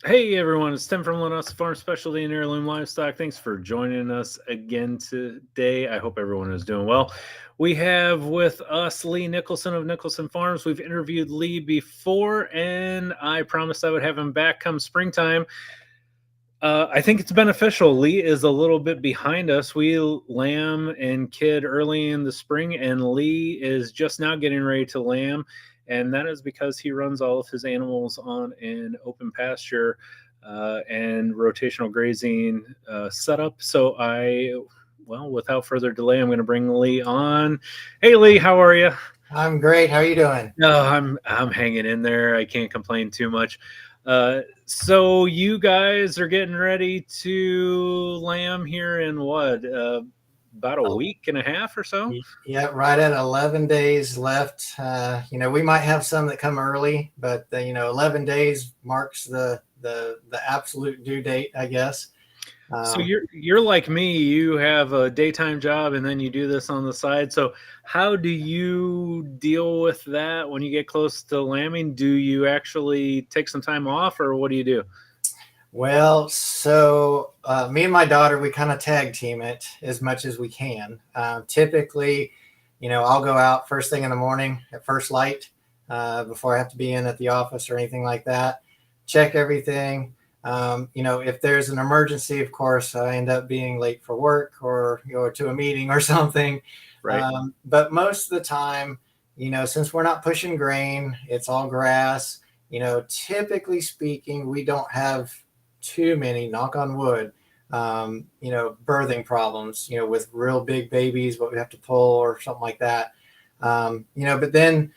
Hey everyone, it's Tim from Linessa Farms, Specialty and Heirloom Livestock. Thanks for joining us again today. I hope everyone is doing well. We have with us Lee Nicholson of Nicholson Farms. We've interviewed Lee before, and I promised I would have him back come springtime. I think it's beneficial. Lee is a little bit behind us. We lamb and kid early in the spring, and Lee is just now getting ready to lamb. And that is because he runs all of his animals on an open pasture and rotational grazing setup. Well, without further delay, I'm going to bring Lee on. Hey, Lee, how are you? I'm great. How are you doing? No, I'm hanging in there. I can't complain too much. So you guys are getting ready to lamb here in what? About a week and a half or so? Yeah, right at 11 days left. We might have some that come early, but 11 days marks the absolute due date, I guess. So you're like me. You have a daytime job and then you do this on the side. So how do you deal with that when you get close to lambing? Do you actually take some time off, or what do you do? Well, so me and my daughter, we kind of tag team it as much as we can. Typically, I'll go out first thing in the morning at first light before I have to be in at the office or anything like that. Check everything. If there's an emergency, of course, I end up being late for work or to a meeting or something. Right. But most of the time, since we're not pushing grain, it's all grass. Typically speaking, we don't have too many, knock on wood, birthing problems, with real big babies, what we have to pull or something like that. But then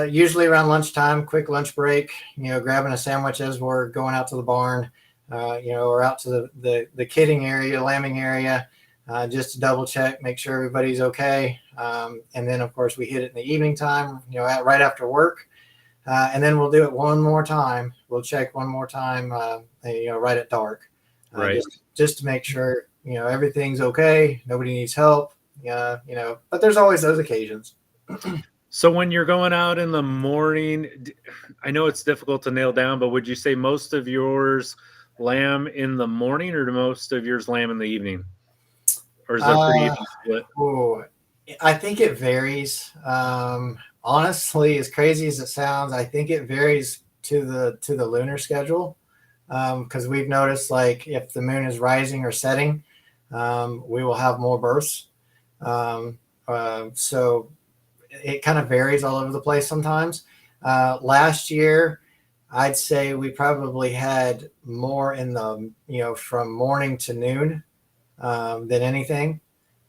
usually around lunchtime, quick lunch break, grabbing a sandwich as we're going out to the barn, or out to the kidding area, lambing area, just to double check, make sure everybody's okay. And then of course we hit it in the evening time, right after work. And then we'll do it one more time. We'll check one more time, right at dark, Right. just to make sure, everything's okay. Nobody needs help, but there's always those occasions. So when you're going out in the morning, I know it's difficult to nail down, but would you say most of yours lamb in the morning, or do most of yours lamb in the evening? Or is there a pretty even split? I think it varies. Honestly, as crazy as it sounds, I think it varies to the lunar schedule. Because we've noticed, like, if the moon is rising or setting, we will have more births. So it kind of varies all over the place sometimes. Last year, I'd say we probably had more in the, from morning to noon than anything.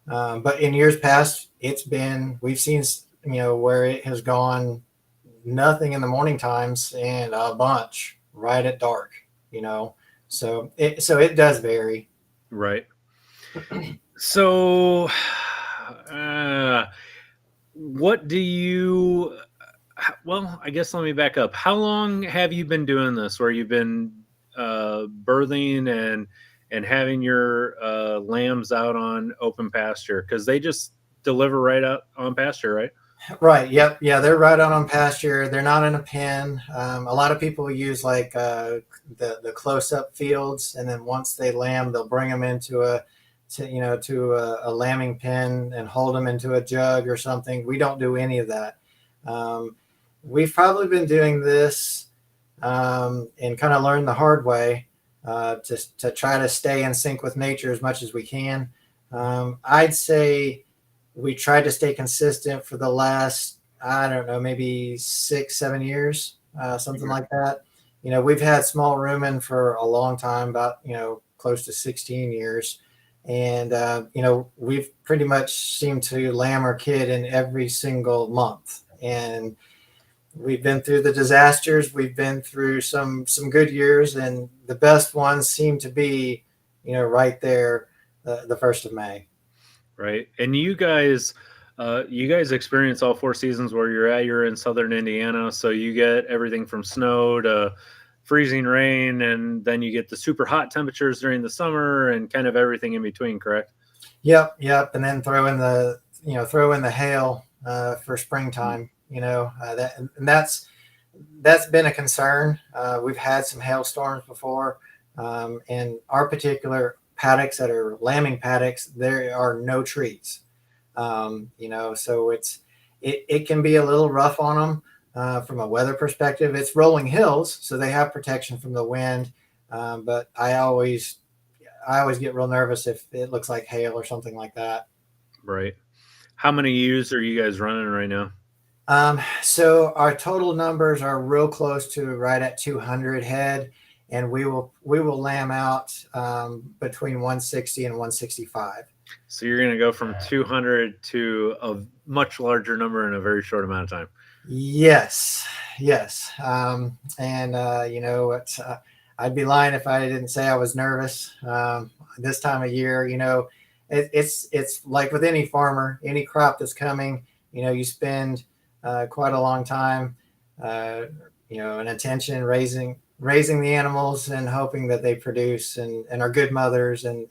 But in years past, we've seen, where it has gone nothing in the morning times and a bunch right at dark, so it does vary. Right. So, what do you? Well, I guess let me back up. How long have you been doing this, where you've been birthing and having your lambs out on open pasture? Because they just deliver right out on pasture, right? Right. Yep. Yeah. They're right out on pasture. They're not in a pen. A lot of people use like the close up fields, and then once they lamb, they'll bring them into a lambing pen and hold them into a jug or something. We don't do any of that. We've probably been doing this and kind of learned the hard way to try to stay in sync with nature as much as we can. I'd say we tried to stay consistent for the last, I don't know, maybe 6-7 years, something like that. We've had small rumen for a long time, about, close to 16 years. And, we've pretty much seemed to lamb our kid in every single month. And we've been through the disasters. We've been through some good years, and the best ones seem to be, right there, the 1st of May. Right. And you guys experience all 4 seasons where you're in southern Indiana, so you get everything from snow to freezing rain, and then you get the super hot temperatures during the summer and kind of everything in between, correct? Yep. And then throw in the hail for springtime. That's that's been a concern. We've had some hailstorms before, and our particular paddocks that are lambing paddocks, there are no trees. So it can be a little rough on them from a weather perspective. It's rolling hills, so they have protection from the wind. But I always get real nervous if it looks like hail or something like that. Right. How many ewes are you guys running right now? So our total numbers are real close to right at 200 head, and we will lamb out between 160 and 165. So you're going to go from 200 to a much larger number in a very short amount of time. Yes, yes. And it's, I'd be lying if I didn't say I was nervous. This time of year, it's like with any farmer, any crop that's coming. You spend quite a long time, and attention raising the animals and hoping that they produce and are good mothers, and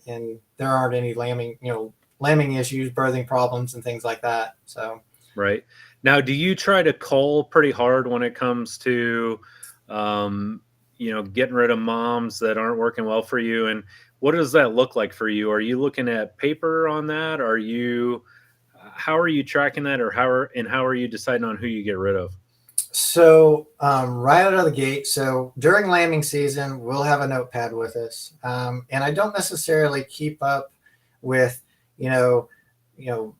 there aren't any lambing issues, birthing problems, and things like that. So. Right. Now, do you try to cull pretty hard when it comes to, getting rid of moms that aren't working well for you? And what does that look like for you? Are you looking at paper on that? How are you tracking that, or how are you deciding on who you get rid of? So right out of the gate, so during lambing season, we'll have a notepad with us, and I don't necessarily keep up with, you know, you know,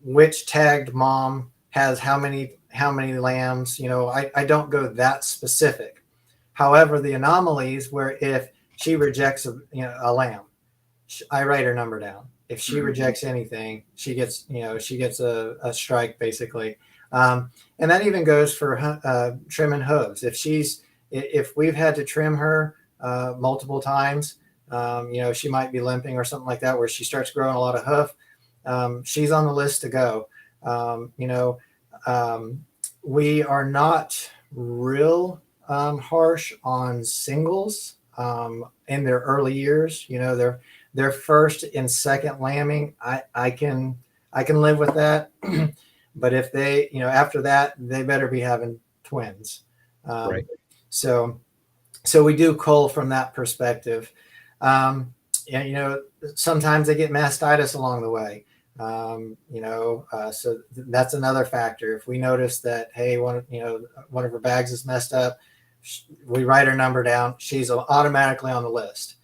which tagged mom has how many lambs. I don't go that specific. However, the anomalies where if she rejects a lamb, I write her number down. If she Mhm. rejects anything, she gets a strike basically. And that even goes for trimming hooves. If we've had to trim her multiple times, she might be limping or something like that, where she starts growing a lot of hoof. She's on the list to go. We are not real harsh on singles in their early years. Their first and second lambing, I can live with that. But if they, after that, they better be having twins. Right. Um, so so we do cull from that perspective. And sometimes they get mastitis along the way. So that's another factor. If we notice that, hey, one of her bags is messed up, we write her number down. She's automatically on the list.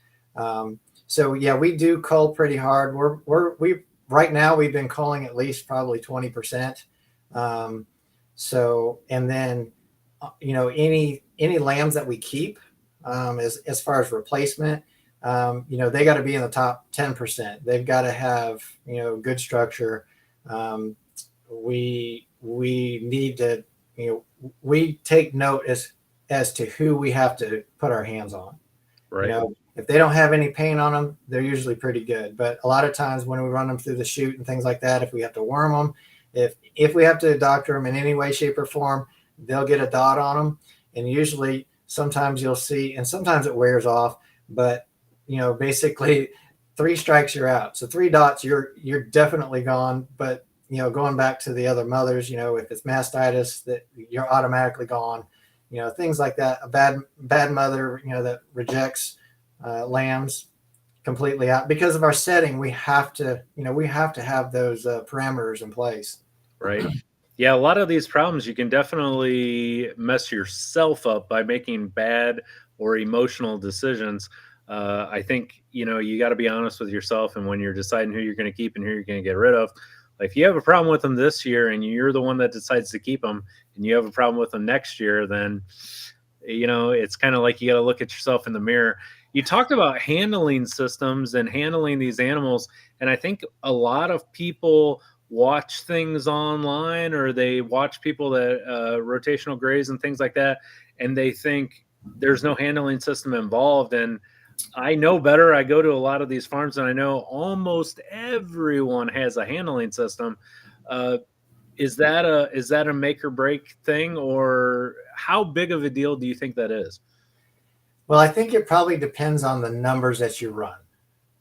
So yeah, we do cull pretty hard. We right now we've been culling at least probably 20%. And then any lambs that we keep, as far as replacement, they got to be in the top 10%. They've got to have good structure. We need to we take note as to who we have to put our hands on. Right. If they don't have any pain on them, they're usually pretty good. But a lot of times when we run them through the chute and things like that, if we have to worm them, if we have to doctor them in any way, shape, or form, they'll get a dot on them. And usually, sometimes you'll see, and sometimes it wears off, but basically 3 strikes, you're out. So 3 dots, you're definitely gone. But going back to the other mothers, if it's mastitis, that you're automatically gone. Things like that. A bad mother, that rejects lambs completely out. Because of our setting, we have to have those parameters in place. Right. Yeah, a lot of these problems you can definitely mess yourself up by making bad or emotional decisions. I think you got to be honest with yourself, and when you're deciding who you're going to keep and who you're going to get rid of, like if you have a problem with them this year and you're the one that decides to keep them, and you have a problem with them next year, then it's kind of like you got to look at yourself in the mirror. You talked about handling systems and handling these animals, and I think a lot of people watch things online, or they watch people that rotational graze and things like that, and they think there's no handling system involved. And I know better. I go to a lot of these farms, and I know almost everyone has a handling system. uh, is that a make or break thing, or how big of a deal do you think that is? Well, I think it probably depends on the numbers that you run.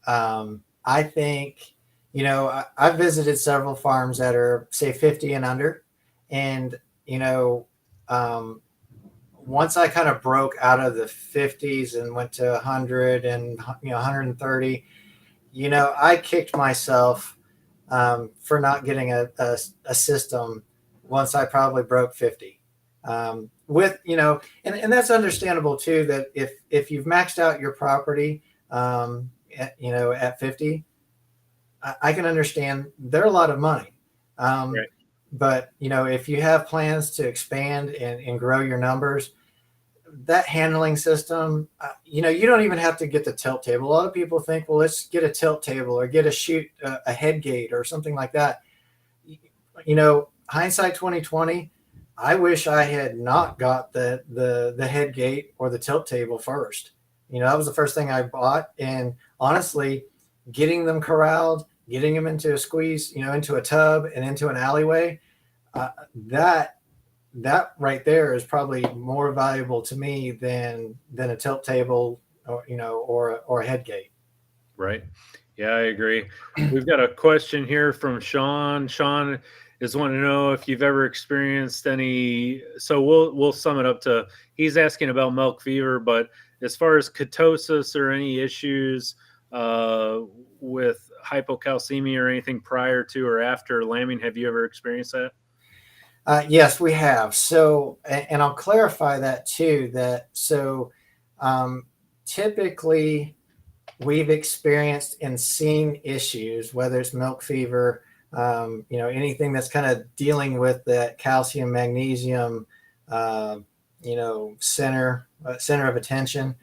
I think, I've visited several farms that are, say, 50 and under. And, um, once I kind of broke out of the 50s and went to 100 and 130, I kicked myself for not getting a system once I probably broke 50. And that's understandable too, that if you've maxed out your property, at 50, I can understand they're a lot of money. Right. But, if you have plans to expand and grow your numbers, that handling system, you don't even have to get the tilt table. A lot of people think, well, let's get a tilt table or get a head gate or something like that. Hindsight 2020, I wish I had not got the head gate or the tilt table first. That was the first thing I bought. And honestly, getting them corralled, getting them into a squeeze, into a tub and into an alleyway, that right there is probably more valuable to me than a tilt table or a head gate. Right. Yeah, I agree. We've got a question here from Sean. Sean is wanting to know if you've ever experienced any. So we'll sum it up to, he's asking about milk fever, but as far as ketosis or any issues with hypocalcemia or anything prior to or after lambing, have you ever experienced that? Yes, we have. So, and I'll clarify that too. Typically, we've experienced and seen issues, whether it's milk fever, anything that's kind of dealing with that calcium, magnesium, center of attention.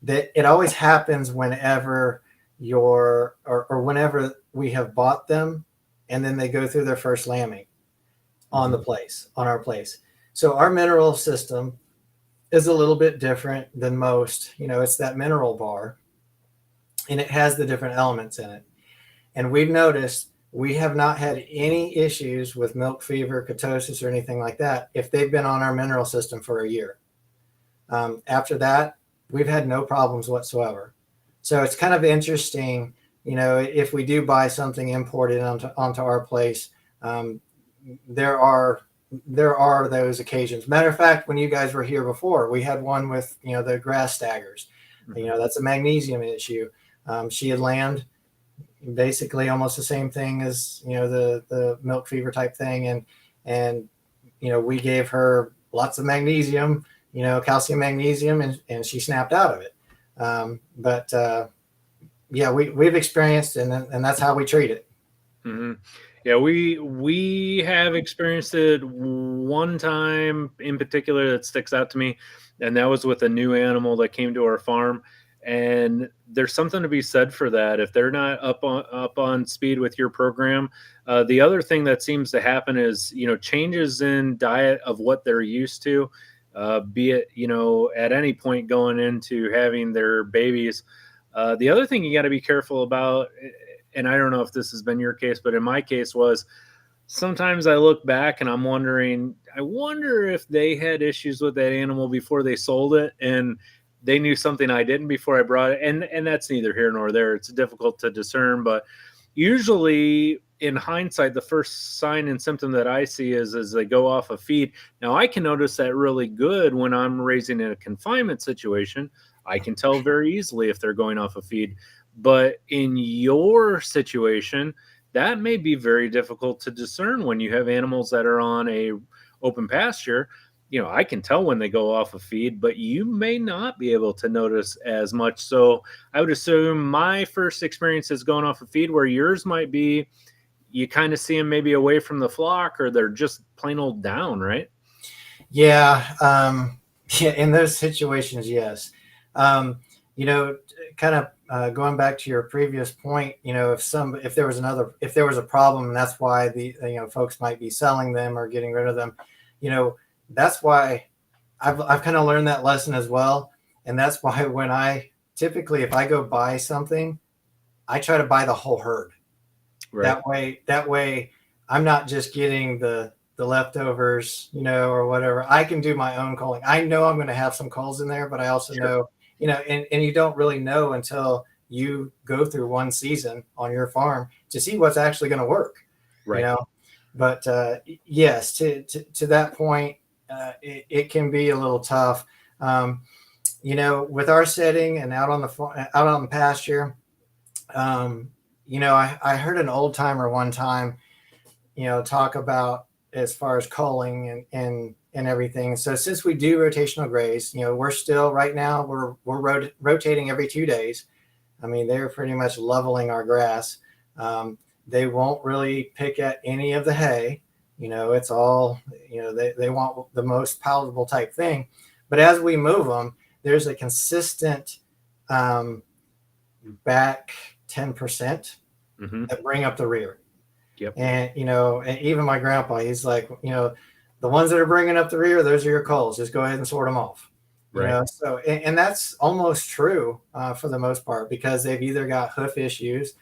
That it always happens whenever whenever we have bought them, and then they go through their first lambing on our place. So our mineral system is a little bit different than most. It's that mineral bar, and it has the different elements in it. And we've noticed we have not had any issues with milk fever, ketosis, or anything like that if they've been on our mineral system for a year. After that, we've had no problems whatsoever. So it's kind of interesting, if we do buy something imported onto our place, there are those occasions. Matter of fact, when you guys were here before, we had one with the grass staggers. That's a magnesium issue. She had lambed basically almost the same thing as the milk fever type thing, and we gave her lots of magnesium, calcium, magnesium, and she snapped out of it. Yeah, we've experienced, and that's how we treat it. Mm-hmm. Yeah, we have experienced it one time in particular that sticks out to me, and that was with a new animal that came to our farm. And there's something to be said for that. If they're not up on speed with your program, the other thing that seems to happen is changes in diet of what they're used to, be it at any point going into having their babies. The other thing you got to be careful about, and I don't know if this has been your case, but in my case was sometimes I look back and I wonder if they had issues with that animal before they sold it and they knew something I didn't before I brought it. And that's neither here nor there. It's difficult to discern, but usually in hindsight, the first sign and symptom that I see is as they go off of feed. Now I can notice that really good when I'm raising in a confinement situation. I can tell very easily if they're going off of feed. But in your situation, that may be very difficult to discern when you have animals that are on a open pasture. I can tell when they go off of feed, but you may not be able to notice as much. So I would assume my first experience is going off of feed, where yours might be you kind of see them maybe away from the flock, or they're just plain old down, right? Yeah. Yeah, in those situations, yes. Kind of going back to your previous point, if there was a problem, and that's why the folks might be selling them or getting rid of them, that's why I've kind of learned that lesson as well. And that's why if I go buy something, I try to buy the whole herd. Right. That way I'm not just getting the leftovers, or whatever. I can do my own culling. I know I'm going to have some culls in there, but I also know, and you don't really know until you go through one season on your farm to see what's actually going to work, Right. But yes, to that point, it can be a little tough. Um, with our setting and out on the pasture, um, I heard an old timer one time, talk about as far as culling and everything. So since we do rotational graze, we're still right now we're rotating every 2 days. I mean, they're pretty much leveling our grass. They won't really pick at any of the hay. It's all, they want the most palatable type thing. But as we move them, there's a consistent um, back 10% that bring up the rear. Yep. And, and even my grandpa, he's like, the ones that are bringing up the rear, those are your culls. Just go ahead and sort them off. Right. So, and that's almost true for the most part, because they've either got hoof issues,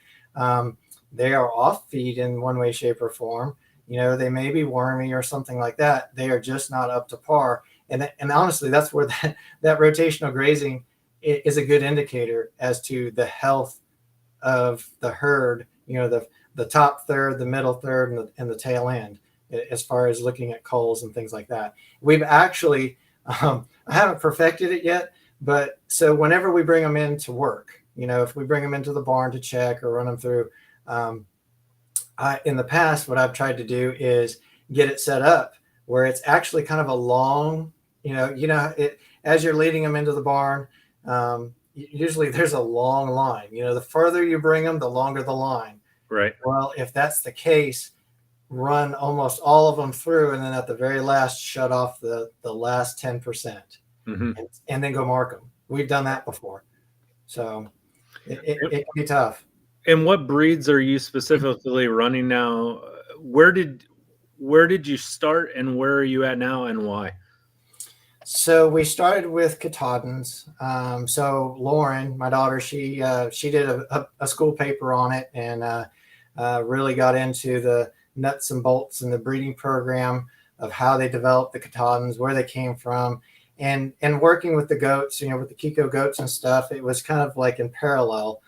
they are off feed in one way, shape, or form. They may be wormy or something like that. They are just not up to par. And honestly, that's where that rotational grazing is a good indicator as to the health of the herd. The top third, the middle third, and the tail end, as far as looking at culls and things like that. We've actually, I haven't perfected it yet, but so whenever we bring them in to work, if we bring them into the barn to check or run them through, in the past, what I've tried to do is get it set up where it's actually kind of a long, as you're leading them into the barn, usually there's a long line. The further you bring them, the longer the line. Right. Well, if that's the case, run almost all of them through, and then at the very last, shut off the last 10%, and then go mark them. We've done that before, so it can be tough. And what breeds are you specifically running now? Where did you start, and where are you at now, and why? So we started with Katahdins. So Lauren, my daughter, she did a school paper on it, and really got into the nuts and bolts and the breeding program of how they developed the Katahdins, where they came from, and working with the goats, with the Kiko goats and stuff. It was kind of like in parallel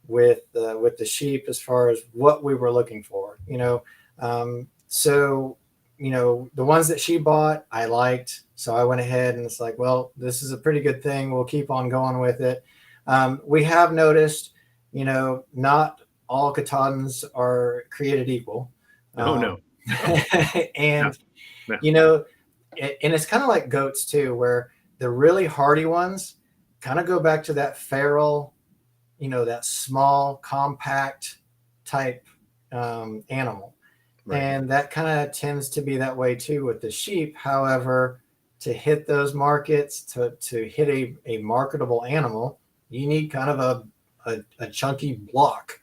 with the sheep as far as what we were looking for. So the ones that she bought, I liked. So I went ahead and it's like, well, this is a pretty good thing. We'll keep on going with it. We have noticed, not all Katahdins are created equal. No. And, No. And it's kind of like goats too, where the really hardy ones kind of go back to that feral, that small, compact type animal. Right. And that kind of tends to be that way too with the sheep. However, to hit those markets, to hit a marketable animal, you need kind of a chunky block,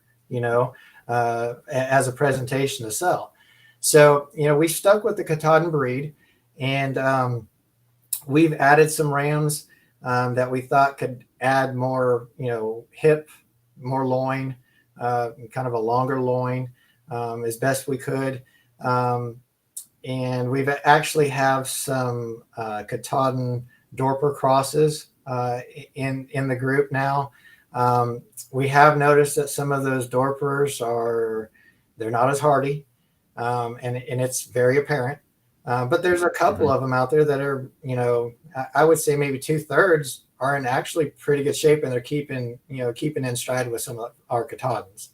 as a presentation to sell. So, we stuck with the Katahdin breed, and we've added some rams that we thought could add more, hip, more loin, kind of a longer loin. As best we could. And we've actually have some Katahdin Dorper crosses in the group now. We have noticed that some of those Dorpers they're not as hardy, and it's very apparent. But there's a couple of them out there that are, I would say maybe 2/3 are in actually pretty good shape, and they're keeping in stride with some of our Katahdins.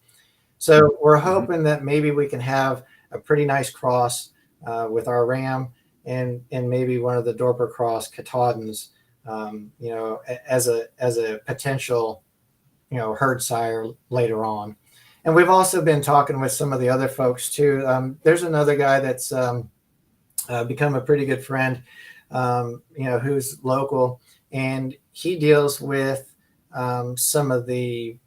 So we're hoping that maybe we can have a pretty nice cross with our ram and maybe one of the Dorper cross Katahdins, as a potential, herd sire later on. And we've also been talking with some of the other folks too. There's another guy that's become a pretty good friend, who's local, and he deals with some of the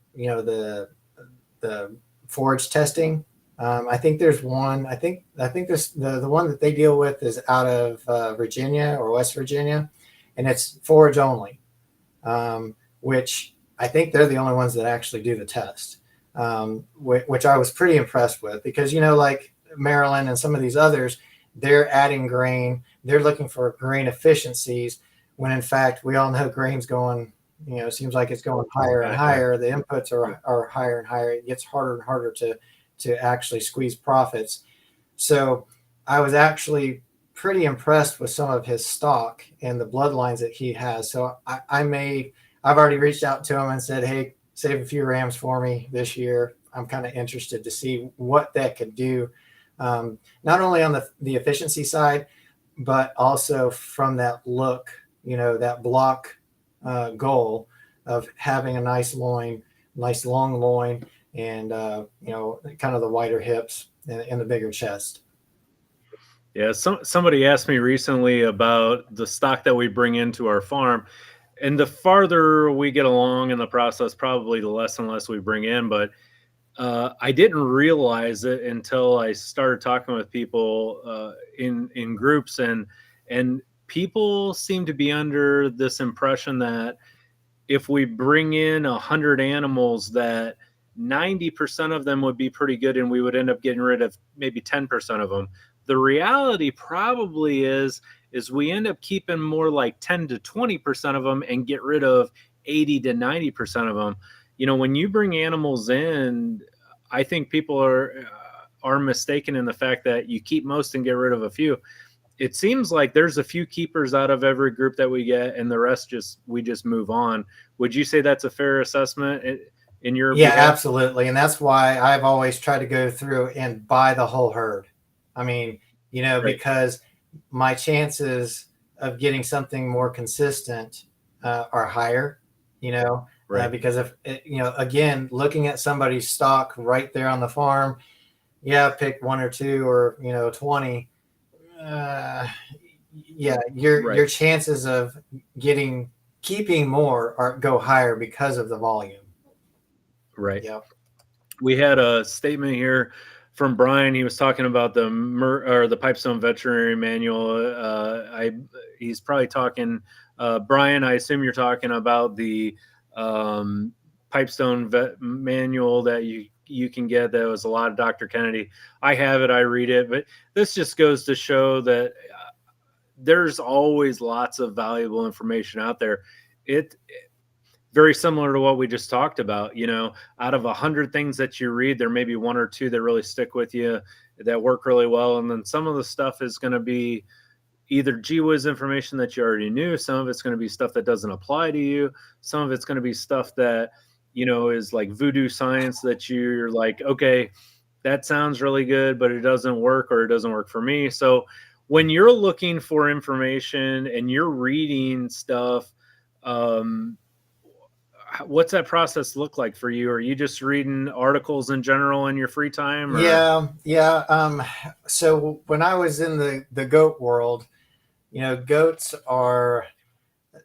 forage testing. I think there's one. I think this the one that they deal with is out of Virginia or West Virginia, and it's forage only, which I think they're the only ones that actually do the test, which I was pretty impressed with, because like Maryland and some of these others, they're adding grain. They're looking for grain efficiencies, when in fact we all know grain's going. It seems like it's going higher and higher. The inputs are higher and higher. It gets harder and harder to actually squeeze profits. So I was actually pretty impressed with some of his stock and the bloodlines that he has. So I've already reached out to him and said, hey, save a few rams for me this year. I'm kind of interested to see what that could do, not only on the efficiency side, but also from that look, that block goal of having a nice loin, nice long loin, and kind of the wider hips and the bigger chest. Yeah, somebody asked me recently about the stock that we bring into our farm, and the farther we get along in the process, probably the less and less we bring in. But I didn't realize it until I started talking with people in groups, and people seem to be under this impression that if we bring in 100 animals, that 90% of them would be pretty good, and we would end up getting rid of maybe 10% of them. The reality probably is we end up keeping more like 10 to 20% of them and get rid of 80 to 90% of them. When you bring animals in, I think people are mistaken in the fact that you keep most and get rid of a few. It seems like there's a few keepers out of every group that we get, and the rest we just move on. Would you say that's a fair assessment in your Yeah, behalf? absolutely. And that's why I've always tried to go through and buy the whole herd. I mean, Right, because my chances of getting something more consistent are higher, right, because if, again, looking at somebody's stock right there on the farm, yeah, pick one or two or, 20. Uh, yeah, your right, chances of keeping more go higher because of the volume. right. Yeah. We had a statement here from Brian. He was talking about the Pipestone Veterinary Manual. He's probably talking, Brian. I assume you're talking about the Pipestone Vet Manual that you can get. That was a lot of Dr. Kennedy. I have it. I read it, but this just goes to show that there's always lots of valuable information out there. It very similar to what we just talked about. Out of 100 things that you read, there may be one or two that really stick with you, that work really well, and then some of the stuff is going to be either gee whiz information that you already knew. Some of it's going to be stuff that doesn't apply to you. Some of it's going to be stuff that is like voodoo science, that you're like, okay, that sounds really good, but it doesn't work, or it doesn't work for me. So when you're looking for information and you're reading stuff, um, what's that process look like for you? Are you just reading articles in general in your free time, or? Yeah, yeah. So when I was in the goat world, goats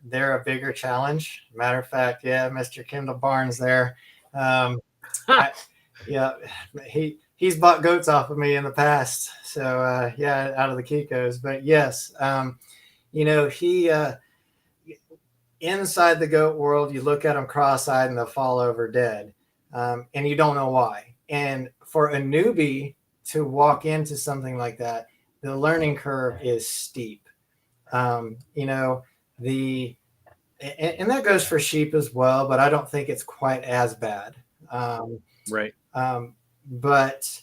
they're a bigger challenge. Matter of fact, yeah, Mr. Kendall Barnes there. Um, I, yeah, he's bought goats off of me in the past. So yeah, out of the Kikos. But yes, he inside the goat world, you look at them cross-eyed and they'll fall over dead, and you don't know why. And for a newbie to walk into something like that, the learning curve is steep. The and that goes for sheep as well, but I don't think it's quite as bad. Right, But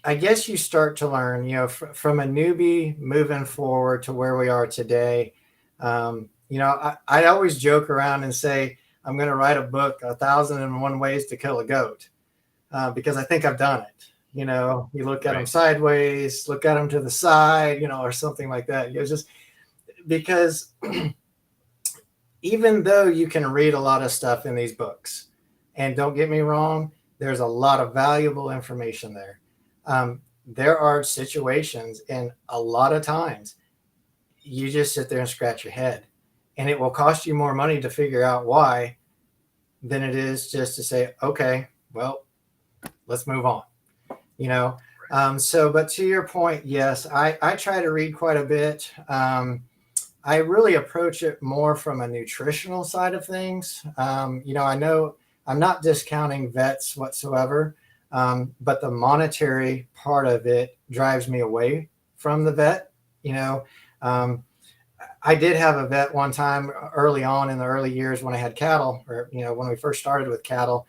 I guess you start to learn, from a newbie moving forward to where we are today. I always joke around and say I'm going to write a book, 1,001 Ways to Kill a Goat, because I think I've done it. You look at them right, sideways, look at them to the side, or something like that. Just because even though you can read a lot of stuff in these books, and don't get me wrong, there's a lot of valuable information there. There are situations, and a lot of times you just sit there and scratch your head, and it will cost you more money to figure out why than it is just to say, okay, well, let's move on. But to your point, yes, I try to read quite a bit. I really approach it more from a nutritional side of things. I know I'm not discounting vets whatsoever, but the monetary part of it drives me away from the vet. I did have a vet one time early on in the early years when I had cattle, or when we first started with cattle,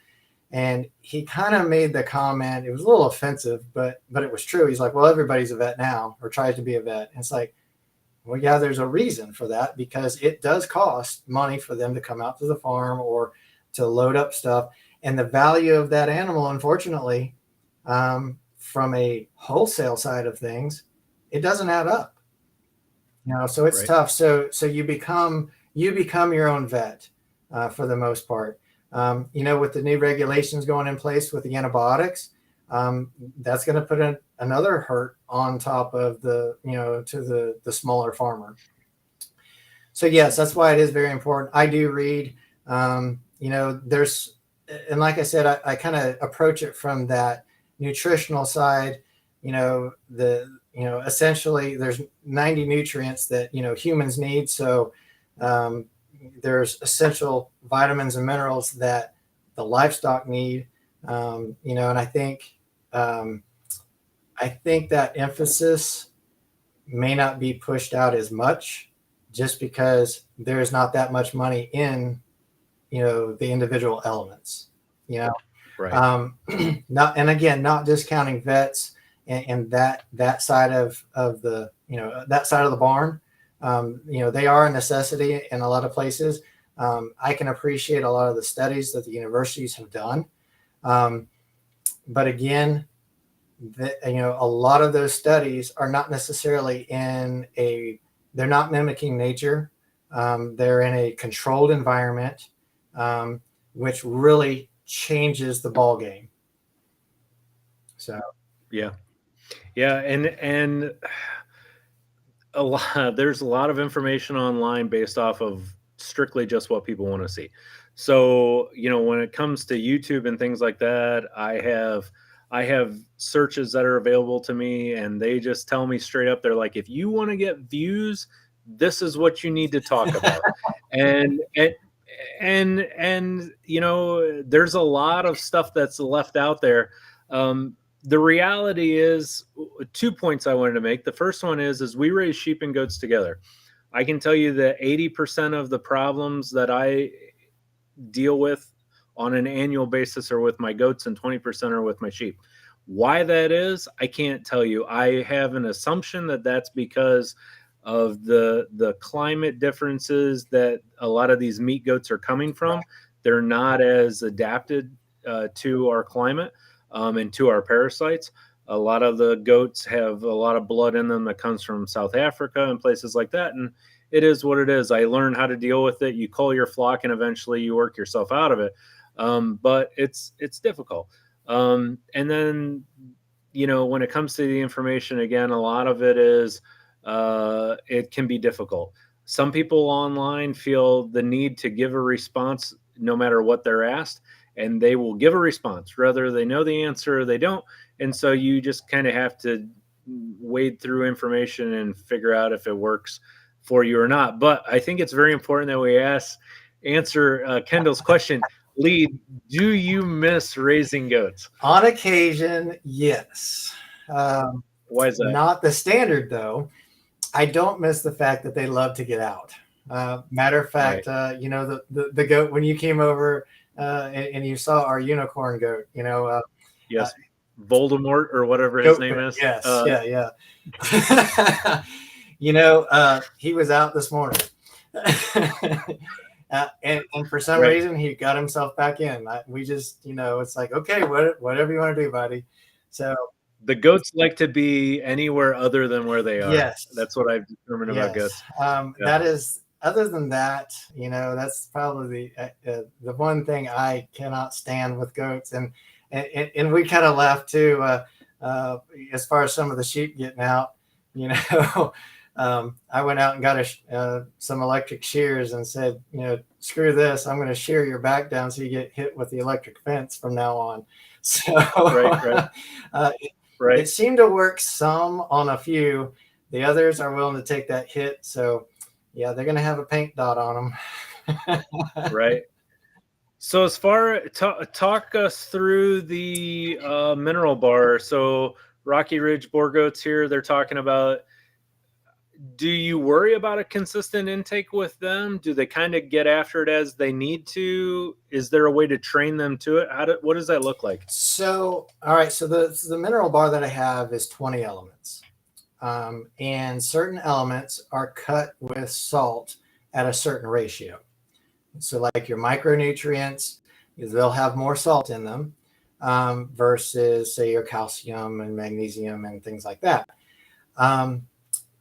And he kind of made the comment, it was a little offensive, but it was true. He's like, well, everybody's a vet now, or tries to be a vet. And it's like, well, yeah, there's a reason for that, because it does cost money for them to come out to the farm or to load up stuff. And the value of that animal, unfortunately, from a wholesale side of things, it doesn't add up. So it's tough. So you become your own vet for the most part. With the new regulations going in place with the antibiotics, that's going to put another hurt on top of to the smaller farmer. So yes, that's why it is very important. I do read. There's, and like I said, I kind of approach it from that nutritional side. Essentially there's 90 nutrients that humans need. So there's essential vitamins and minerals that the livestock need. And I think that emphasis may not be pushed out as much, just because there's not that much money in the individual elements. Right. Not discounting vets and that side of the that side of the barn. They are a necessity in a lot of places. I can appreciate a lot of the studies that the universities have done, but again, a lot of those studies are not necessarily they're not mimicking nature. They're in a controlled environment, which really changes the ball game. So yeah, and there's a lot of information online based off of strictly just what people want to see. So when it comes to YouTube and things like that, I have searches that are available to me, and they just tell me straight up, they're like, if you want to get views, this is what you need to talk about. and there's a lot of stuff that's left out there. The reality is, 2 points I wanted to make. The first one is we raise sheep and goats together. I can tell you that 80% of the problems that I deal with on an annual basis are with my goats, and 20% are with my sheep. Why that is, I can't tell you. I have an assumption that that's because of the climate differences that a lot of these meat goats are coming from. They're not as adapted to our climate and to our parasites. A lot of the goats have a lot of blood in them that comes from South Africa and places like that. And it is what it is. I learned how to deal with it. You cull your flock and eventually you work yourself out of it. But it's difficult. And then, when it comes to the information, again, a lot of it is, it can be difficult. Some people online feel the need to give a response no matter what they're asked, and they will give a response, whether they know the answer or they don't. And so you just kind of have to wade through information and figure out if it works for you or not. But I think it's very important that we answer Kendall's question. Lee, do you miss raising goats? On occasion, yes. Why is that? Not the standard, though. I don't miss the fact that they love to get out. Matter of fact, Right. The goat, when you came over and you saw our unicorn goat, Yes, Voldemort or whatever his name is. Yes, yeah. He was out this morning. And for some reason, he got himself back in. We just, it's like, okay, whatever you want to do, buddy. So the goats like to be anywhere other than where they are. Yes, that's what I've determined about goats. That is. Other than that, that's probably the one thing I cannot stand with goats. And we kind of laughed too, as far as some of the sheep getting out. I went out and got some electric shears and said, screw this, I'm going to shear your back down so you get hit with the electric fence from now on. So right. It seemed to work some on a few. The others are willing to take that hit. So yeah, they're going to have a paint dot on them. Right. So as far talk us through the mineral bar. So Rocky Ridge boar goats here, they're talking about, Do you worry about a consistent intake with them? Do they kind of get after it as they need to? Is there a way to train them to it? What does that look like? So, all right. So the mineral bar that I have is 20 elements. And certain elements are cut with salt at a certain ratio. So like your micronutrients, they'll have more salt in them versus say your calcium and magnesium and things like that.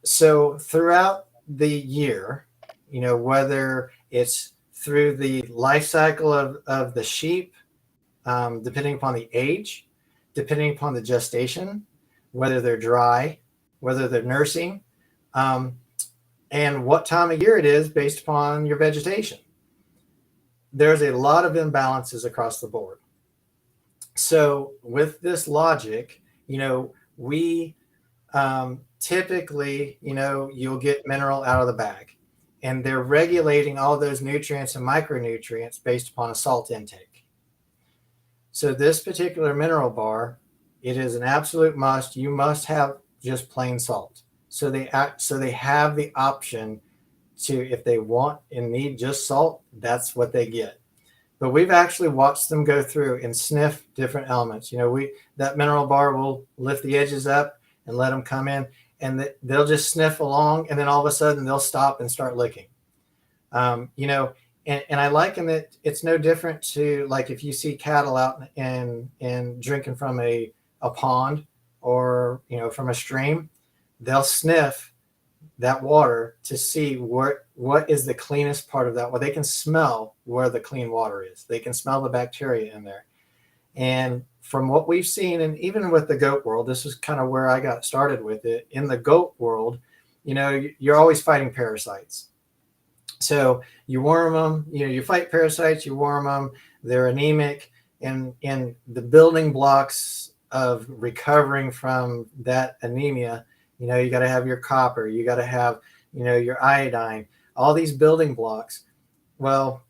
So throughout the year, whether it's through the life cycle of the sheep, depending upon the age, depending upon the gestation, whether they're dry, whether they're nursing, um, and what time of year it is based upon your vegetation. There's a lot of imbalances across the board. So with this logic, we typically, you'll get mineral out of the bag, and they're regulating all those nutrients and micronutrients based upon a salt intake. So this particular mineral bar, it is an absolute must. You must have just plain salt. So they have the option to, if they want and need just salt, that's what they get. But we've actually watched them go through and sniff different elements. That mineral bar will lift the edges up and let them come in, and they'll just sniff along, and then all of a sudden they'll stop and start licking. And I liken it. It's no different to like if you see cattle out and drinking from a pond or from a stream, they'll sniff that water to see what is the cleanest part of that. Well, they can smell where the clean water is. They can smell the bacteria in there. And from what we've seen, and even with the goat world, this is kind of where I got started with it. In the goat world, you're always fighting parasites. So you worm them, you fight parasites, you worm them, they're anemic, and the building blocks of recovering from that anemia, you got to have your copper, you got to have, your iodine, all these building blocks. Well,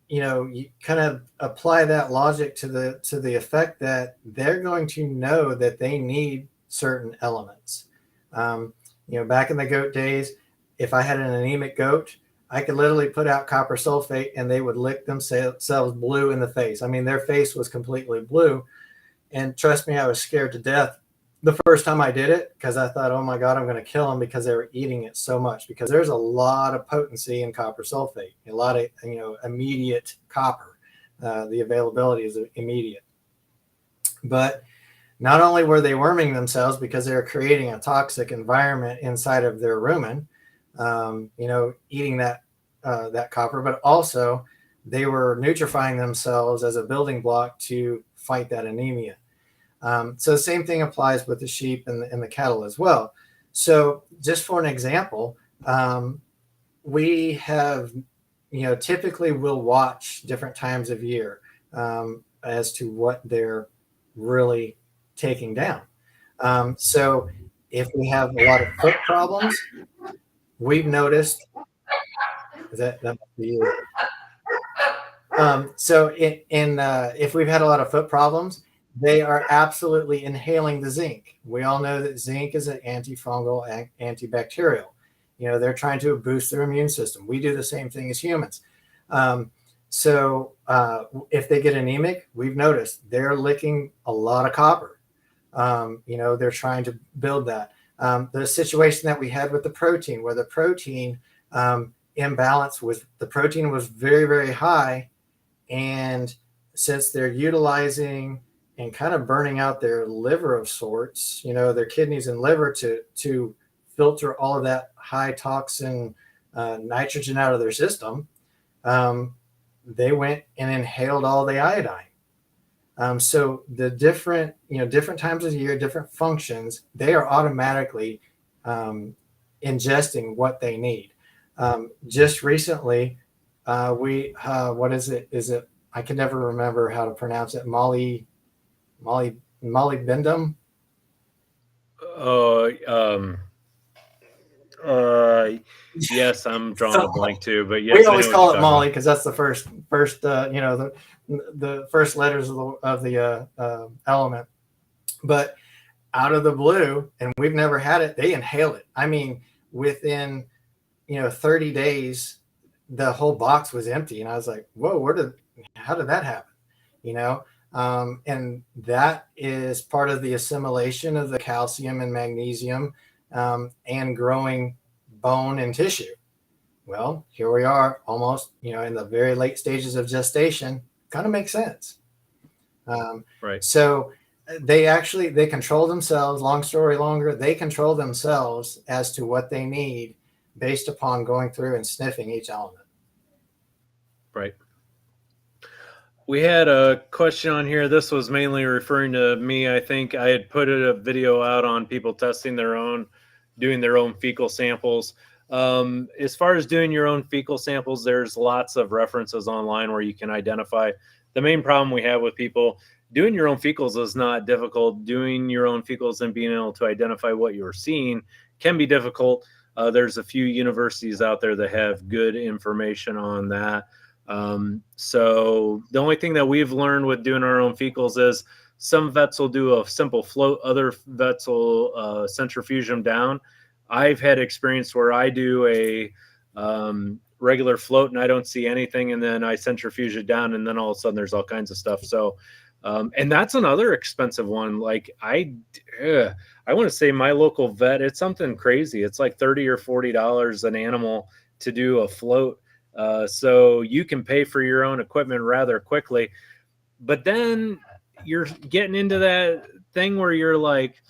you kind of apply that logic to the effect that they're going to know that they need certain elements. Back in the goat days, if I had an anemic goat, I could literally put out copper sulfate and they would lick themselves blue in the face. I mean, their face was completely blue. And trust me, I was scared to death the first time I did it, because I thought, oh my God, I'm going to kill them because they were eating it so much, because there's a lot of potency in copper sulfate, a lot of, immediate copper. The availability is immediate. But not only were they worming themselves because they were creating a toxic environment inside of their rumen, eating that copper, but also they were nutrifying themselves as a building block to fight that anemia. So the same thing applies with the sheep and the cattle as well. So just for an example, we have, typically we'll watch different times of year as to what they're really taking down. So if we have a lot of foot problems, we've noticed that must be you. So if we've had a lot of foot problems, they are absolutely inhaling the zinc. We all know that zinc is an antifungal, antibacterial. They're trying to boost their immune system. We do the same thing as humans. So if they get anemic, we've noticed they're licking a lot of copper. They're trying to build that. The situation that we had with the protein, where the protein imbalance was, the protein was very, very high. And since they're utilizing and kind of burning out their liver of sorts, their kidneys and liver to filter all of that high toxin nitrogen out of their system, they went and inhaled all the iodine. So the different times of the year, different functions, they are automatically ingesting what they need. Just recently, what is it? Is it? I can never remember how to pronounce it. Molybdenum. Yes, I'm drawing a blank too, but yes, We always call it Molly about. because that's the first, the first letters of the element. But out of the blue, and we've never had it, they inhale it. I mean, within 30 days, the whole box was empty. And I was like, whoa, how did that happen? And that is part of the assimilation of the calcium and magnesium, and growing bone and tissue. Well, here we are almost, in the very late stages of gestation. Kind of makes sense. Right. So they control themselves. Long story longer, they control themselves as to what they need based upon going through and sniffing each element. Right. We had a question on here. This was mainly referring to me. I think I had put a video out on people testing doing their own fecal samples. As far as doing your own fecal samples, there's lots of references online where you can identify. The main problem we have with people doing your own fecals is not difficult. Doing your own fecals and being able to identify what you're seeing can be difficult. There's a few universities out there that have good information on that. So the only thing that we've learned with doing our own fecals is some vets will do a simple float, other vets will centrifuge them down. I've had experience where I do a regular float and I don't see anything, and then I centrifuge it down, and then all of a sudden there's all kinds of stuff. So and that's another expensive one. Like I want to say my local vet, it's something crazy. It's like $30 or $40 an animal to do a float. So you can pay for your own equipment rather quickly. But then you're getting into that thing where you're like,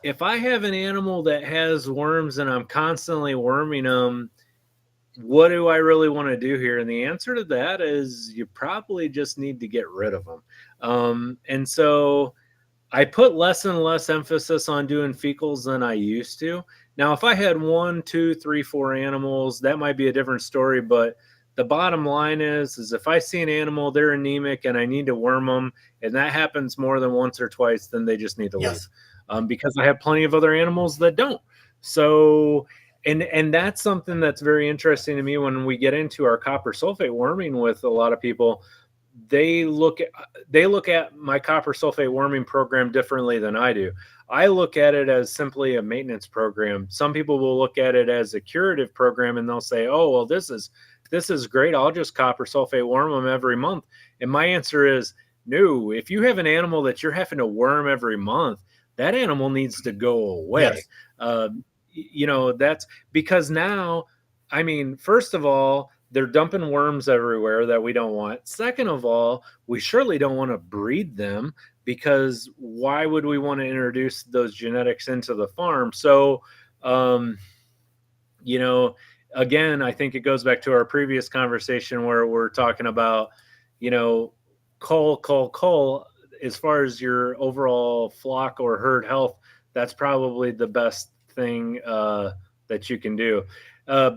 if I have an animal that has worms and I'm constantly worming them, what do I really want to do here? And the answer to that is you probably just need to get rid of them. And so I put less and less emphasis on doing fecals than I used to. Now, if I had 1, 2, 3, 4 animals, that might be a different story. But the bottom line is if I see an animal, they're anemic and I need to worm them, and that happens more than once or twice, then they just need to leave. Because I have plenty of other animals that don't. So, and that's something that's very interesting to me when we get into our copper sulfate worming with a lot of people. They look at my copper sulfate worming program differently than I do. I look at it as simply a maintenance program. Some people will look at it as a curative program and they'll say, oh, well, this is great. I'll just copper sulfate worm them every month. And my answer is no. If you have an animal that you're having to worm every month, that animal needs to go away. Yes. That's because now, I mean, first of all, they're dumping worms everywhere that we don't want. Second of all, we surely don't want to breed them, because why would we want to introduce those genetics into the farm? So, again, I think it goes back to our previous conversation where we're talking about, cull. As far as your overall flock or herd health, that's probably the best thing that you can do.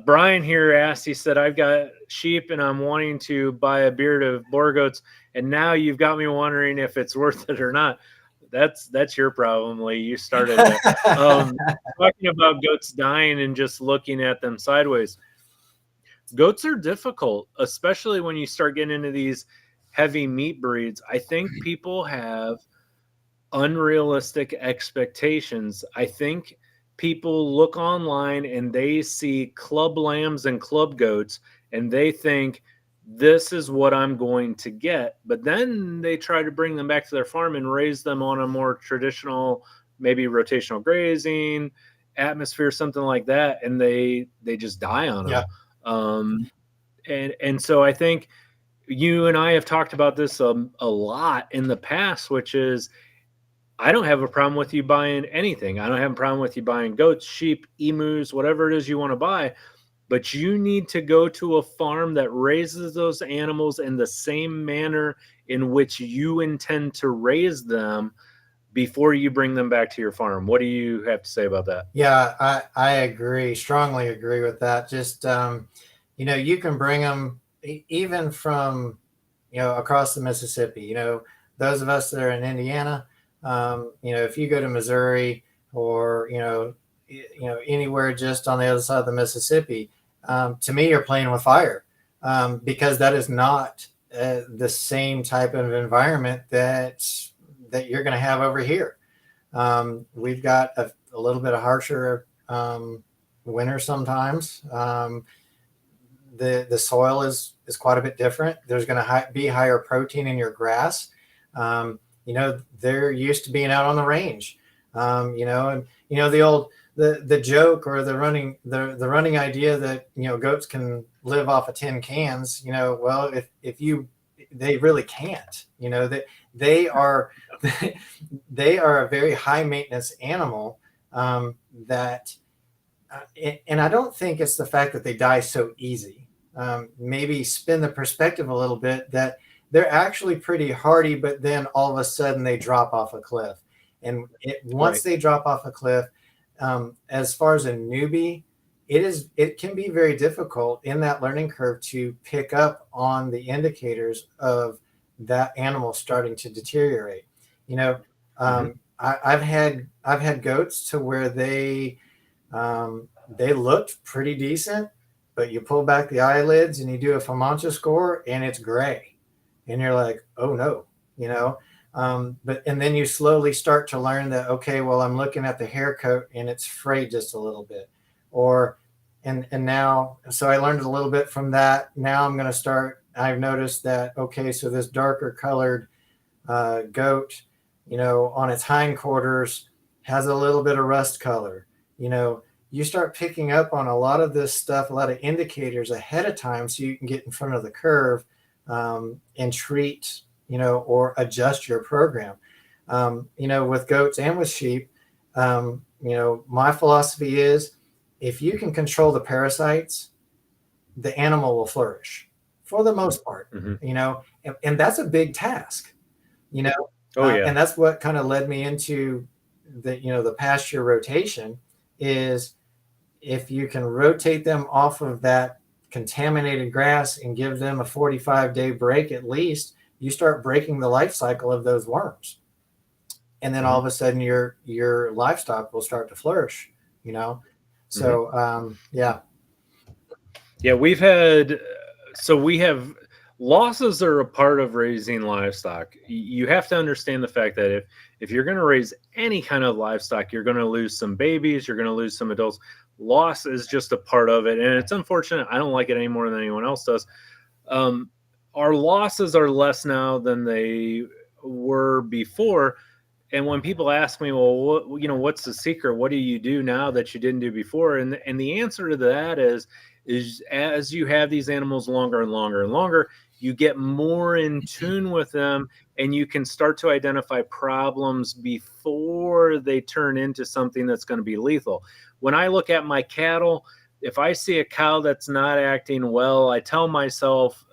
Brian here asked, he said, I've got sheep and I'm wanting to buy a beard of Boer goats, and now you've got me wondering if it's worth it or not. That's your problem, Lee. You started it. Talking about goats dying and just looking at them sideways. Goats are difficult, especially when you start getting into these heavy meat breeds. I think people have unrealistic expectations. I think people look online and they see club lambs and club goats and they think this is what I'm going to get. But then they try to bring them back to their farm and raise them on a more traditional, maybe rotational grazing atmosphere, something like that, and they just die on them. And so I think you and I have talked about this a lot in the past, which is I don't have a problem with you buying anything. I don't have a problem with you buying goats, sheep, emus, whatever it is you want to buy. But you need to go to a farm that raises those animals in the same manner in which you intend to raise them before you bring them back to your farm. What do you have to say about that? Yeah, I agree, strongly agree with that. Just, you can bring them even from, across the Mississippi. Those of us that are in Indiana, if you go to Missouri or, anywhere just on the other side of the Mississippi, to me, you're playing with fire, because that is not the same type of environment that you're going to have over here. We've got a little bit of harsher winter sometimes. The soil is quite a bit different. There's going to be higher protein in your grass. They're used to being out on the range. And the joke or the running idea that goats can live off of tin cans. Well, if they really can't. That they are they are a very high maintenance animal. That and I don't think it's the fact that they die so easy. Maybe spin the perspective a little bit that they're actually pretty hardy, but then all of a sudden they drop off a cliff. And once they drop off a cliff, as far as a newbie, it can be very difficult in that learning curve to pick up on the indicators of that animal starting to deteriorate. I've had goats to where they looked pretty decent, but you pull back the eyelids and you do a FAMANCHA score and it's gray, and you're like, oh no, and then you slowly start to learn that, okay, well, I'm looking at the hair coat and it's frayed just a little bit, and now, so I learned a little bit from that. Now I've noticed that, okay, so this darker colored goat, on its hindquarters has a little bit of rust color. You start picking up on a lot of this stuff, a lot of indicators ahead of time, so you can get in front of the curve and treat, or adjust your program. With goats and with sheep, my philosophy is if you can control the parasites, the animal will flourish for the most part, and that's a big task, and that's what kind of led me into the pasture rotation is if you can rotate them off of that contaminated grass and give them a 45-day break at least, you start breaking the life cycle of those worms. And then all of a sudden your livestock will start to flourish, So, yeah. Yeah, we have losses are a part of raising livestock. You have to understand the fact that if you're going to raise any kind of livestock, you're going to lose some babies, you're going to lose some adults. Loss is just a part of it, and it's unfortunate. I don't like it any more than anyone else does. Our losses are less now than they were before. And when people ask me, well, what's the secret? What do you do now that you didn't do before? And the answer to that is as you have these animals longer and longer and longer, you get more in tune with them, and you can start to identify problems before they turn into something that's going to be lethal. When I look at my cattle, if I see a cow that's not acting well, I tell myself,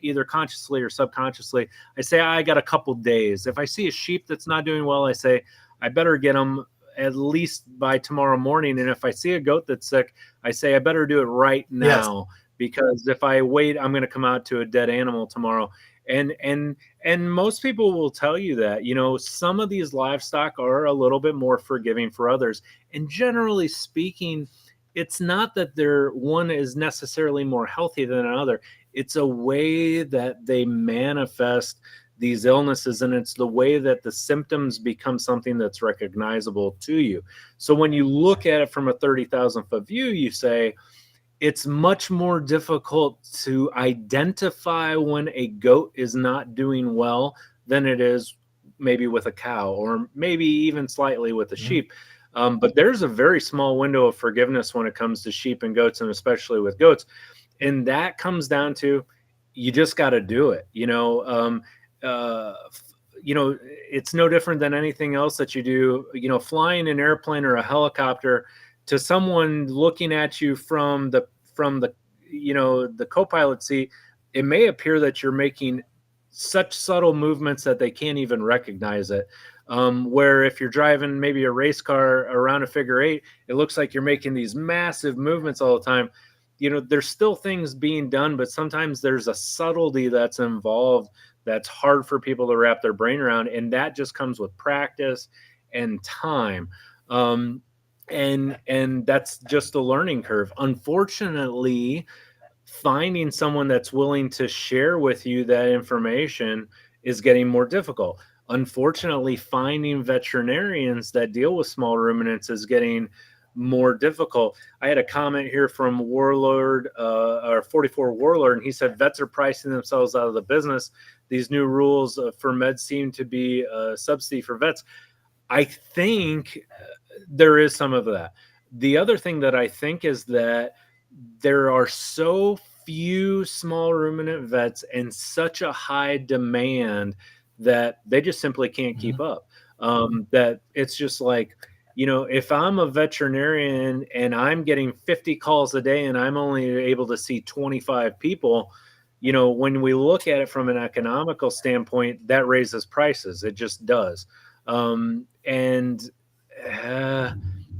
either consciously or subconsciously, I say, I got a couple days. If I see a sheep that's not doing well, I say, I better get them at least by tomorrow morning. And if I see a goat that's sick, I say, I better do it right now, because if I wait, I'm going to come out to a dead animal tomorrow. And most people will tell you that, some of these livestock are a little bit more forgiving for others. And generally speaking, it's not that one is necessarily more healthy than another. It's a way that they manifest these illnesses, and it's the way that the symptoms become something that's recognizable to you. So when you look at it from a 30,000-foot view, you say it's much more difficult to identify when a goat is not doing well than it is maybe with a cow, or maybe even slightly with a sheep. But there's a very small window of forgiveness when it comes to sheep and goats, and especially with goats. And that comes down to, you just got to do it. It's no different than anything else that you do, flying an airplane or a helicopter, to someone looking at you from the co-pilot seat. It may appear that you're making such subtle movements that they can't even recognize it. Where if you're driving maybe a race car around a figure eight, it looks like you're making these massive movements all the time. There's still things being done, but sometimes there's a subtlety that's involved that's hard for people to wrap their brain around. And that just comes with practice and time. And that's just a learning curve. Unfortunately, finding someone that's willing to share with you that information is getting more difficult. Unfortunately, finding veterinarians that deal with small ruminants is getting more difficult. I had a comment here from Warlord, or 44 Warlord, and he said vets are pricing themselves out of the business. These new rules for meds seem to be a subsidy for vets. I think there is some of that. The other thing that I think is that there are so few small ruminant vets and such a high demand that they just simply can't keep up. That it's just like, if I'm a veterinarian and I'm getting 50 calls a day and I'm only able to see 25 people, when we look at it from an economical standpoint, that raises prices. It just does. And uh,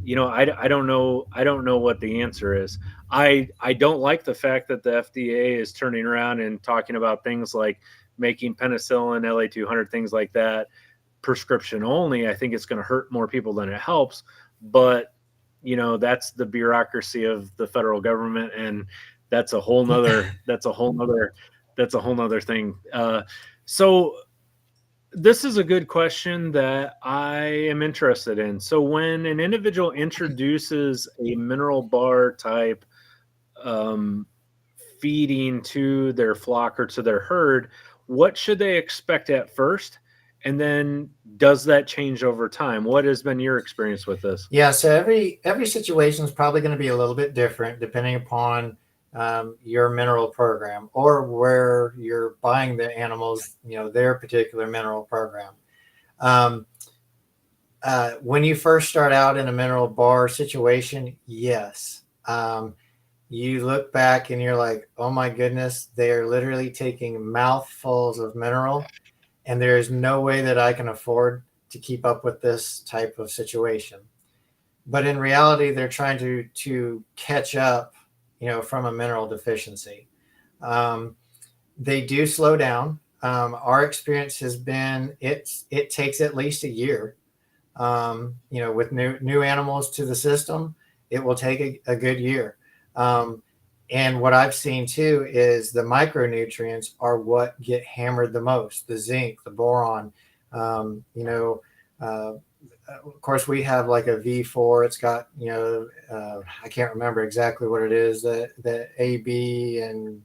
I don't know. I don't know what the answer is. I don't like the fact that the FDA is turning around and talking about things like making penicillin, LA200, things like that, prescription only. I think it's going to hurt more people than it helps. But that's the bureaucracy of the federal government, and that's a whole nother. That's a whole nother thing. So this is a good question that I am interested in. So, when an individual introduces a mineral bar type um, feeding to their flock or to their herd, what should they expect at first? And then, does that change over time? What has been your experience with this? Yeah, so every situation is probably going to be a little bit different depending upon your mineral program or where you're buying the animals, their particular mineral program. Um, when you first start out in a mineral bar situation, yes. You look back and you're like, oh my goodness, they are literally taking mouthfuls of mineral, and there is no way that I can afford to keep up with this type of situation. But in reality, they're trying to catch up, from a mineral deficiency. Um, they do slow down. Our experience has been it takes at least a year. With new animals to the system, it will take a good year. Um, and what I've seen too is the micronutrients are what get hammered the most: the zinc, the boron. Uh, of course, we have like a V4. It's got, I can't remember exactly what it is. The A, B, and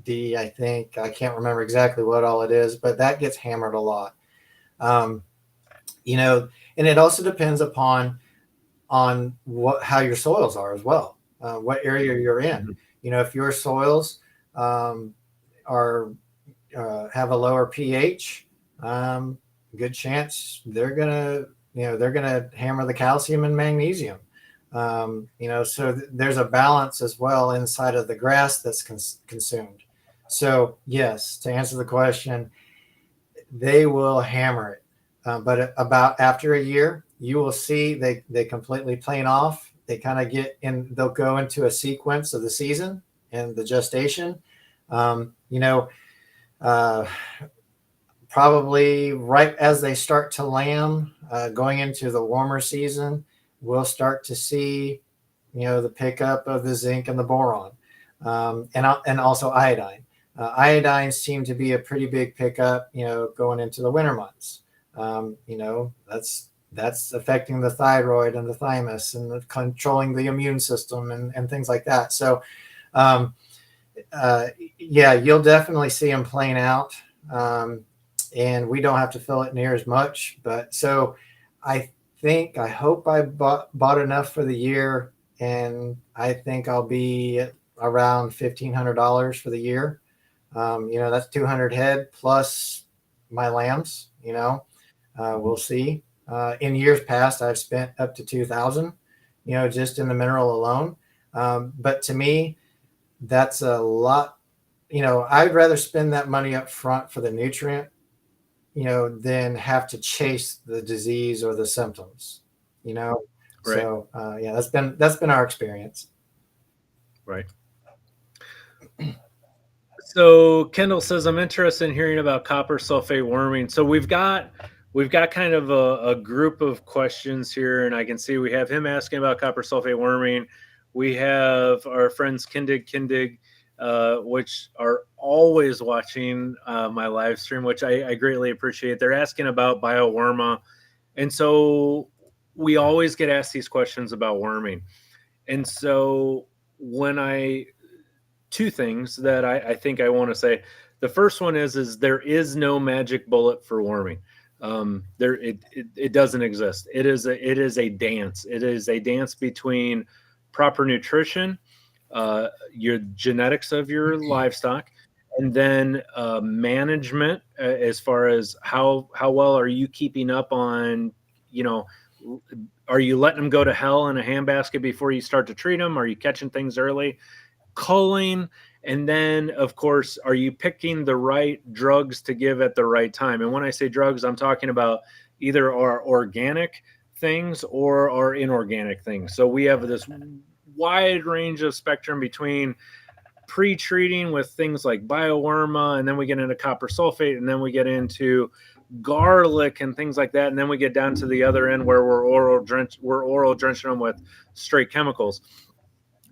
D. I think I can't remember exactly what all it is, but that gets hammered a lot. Um, and it also depends upon on how your soils are as well, what area you're in. Mhm. If your soils are have a lower pH, good chance they're gonna hammer the calcium and magnesium. So there's a balance as well inside of the grass that's consumed. So yes, to answer the question, they will hammer it. But about after a year, you will see they completely plane off. They kind of get in. They'll go into a sequence of the season and the gestation. Um, you know, uh, Probably right as they start to lamb, going into the warmer season, we'll start to see, the pickup of the zinc and the boron, and also iodine. Iodine seemed to be a pretty big pickup, going into the winter months. That's affecting the thyroid and the thymus and controlling the immune system and things like that. So, um, yeah, you'll definitely see them playing out. And we don't have to fill it near as much. But so I hope I bought enough for the year, and I think I'll be at around $1,500 for the year. That's 200 head plus my lambs. We'll see. In years past, I've spent up to 2,000, just in the mineral alone. But to me, that's a lot. I'd rather spend that money up front for the nutrient, than have to chase the disease or the symptoms, you know. Right, So yeah, that's been our experience. right. So Kendall says, I'm interested in hearing about copper sulfate worming. So we've got kind of a group of questions here, and I can see we have him asking about copper sulfate worming. We have our friends Kindig, which are always watching my live stream, which I greatly appreciate. They're asking about bioworma, and so we always get asked these questions about worming. And so two things that I think I want to say. The first one is there is no magic bullet for worming. It doesn't exist. It is a dance. It is a dance between proper nutrition, your genetics of your livestock, and then management, as far as how well are you keeping up on, are you letting them go to hell in a handbasket before you start to treat them? Are you catching things early? Culling, and then of course, are you picking the right drugs to give at the right time? And when I say drugs, I'm talking about either our organic things or our inorganic things. So we have this wide range of spectrum between pre-treating with things like biowerma, and then we get into copper sulfate, and then we get into garlic and things like that, and then we get down to the other end where we're oral drenching them with straight chemicals.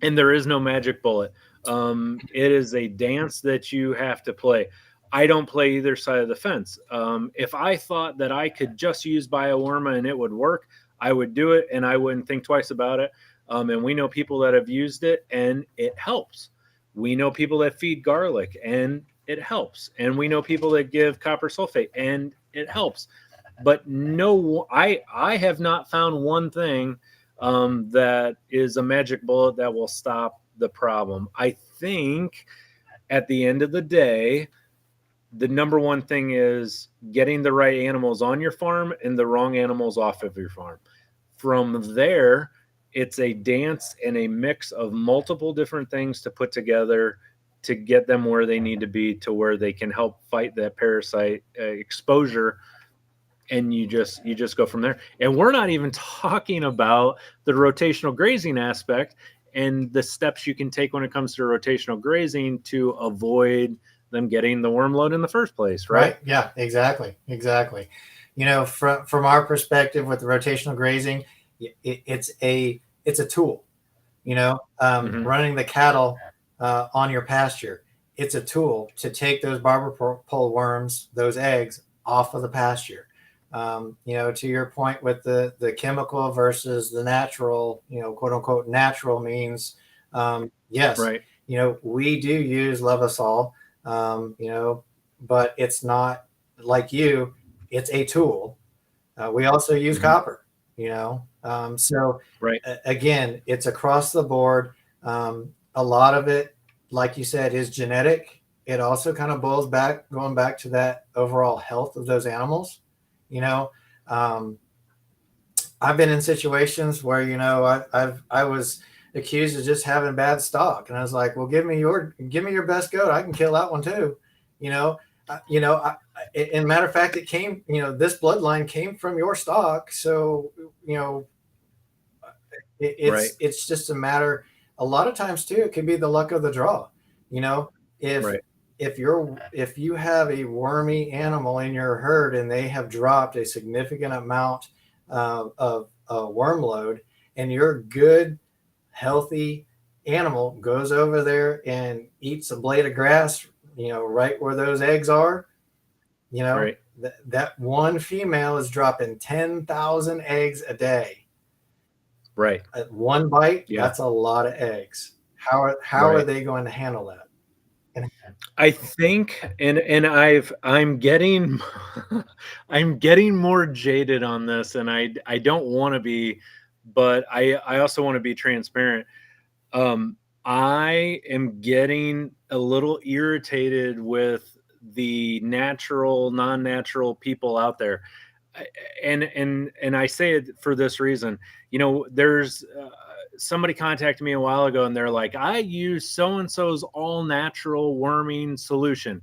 And there is no magic bullet. It is a dance that you have to play. I don't play either side of the fence. If I thought that I could just use biowerma and it would work, I would do it, and I wouldn't think twice about it. And we know people that have used it, and it helps. We know people that feed garlic, and it helps. And we know people that give copper sulfate, and it helps. But no, I have not found one thing that is a magic bullet that will stop the problem. I think at the end of the day, the number one thing is getting the right animals on your farm and the wrong animals off of your farm. From there, it's a dance and a mix of multiple different things to put together to get them where they need to be, to where they can help fight that parasite exposure. And you just go from there. And we're not even talking about the rotational grazing aspect and the steps you can take when it comes to rotational grazing to avoid them getting the worm load in the first place, right? Yeah, exactly. From our perspective with the rotational grazing, it's a tool. Running the cattle on your pasture, it's a tool to take those barber pole worms, those eggs, off of the pasture. To your point with the chemical versus the natural, quote unquote natural means, yes, right. We do use Levosol, but it's not like it's a tool. We also use copper, so right. Again, it's across the board. A lot of it, like you said, is genetic. It also kind of going back to that overall health of those animals. I've been in situations where I was accused of just having bad stock, and I was like, well, give me your best goat. I can kill that one too. And matter of fact, it came, this bloodline came from your stock, so it's just a matter. A lot of times too, it can be the luck of the draw. If you have a wormy animal in your herd and they have dropped a significant amount of worm load, and your good, healthy animal goes over there and eats a blade of grass, right where those eggs are, that one female is dropping 10,000 eggs a day. Right. At one bite, that's a lot of eggs. How are they going to handle that? I think, and I'm getting I'm getting more jaded on this, and I don't want to be, but I also want to be transparent. I am getting a little irritated with the natural, non-natural people out there. And I say it for this reason. There's somebody contacted me a while ago, and they're like, I use so-and-so's all natural worming solution.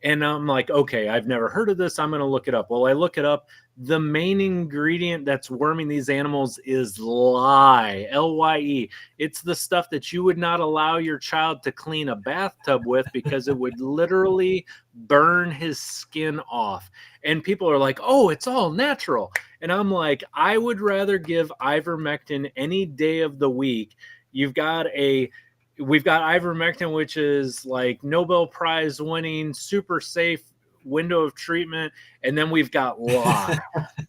And I'm like, okay, I've never heard of this. I'm going to look it up. Well, I look it up. The main ingredient that's worming these animals is lye, Lye. It's the stuff that you would not allow your child to clean a bathtub with, because it would literally burn his skin off. And people are like, oh, it's all natural. And I'm like, I would rather give ivermectin any day of the week. We've got ivermectin, which is like Nobel Prize winning, super safe, window of treatment, and then we've got live.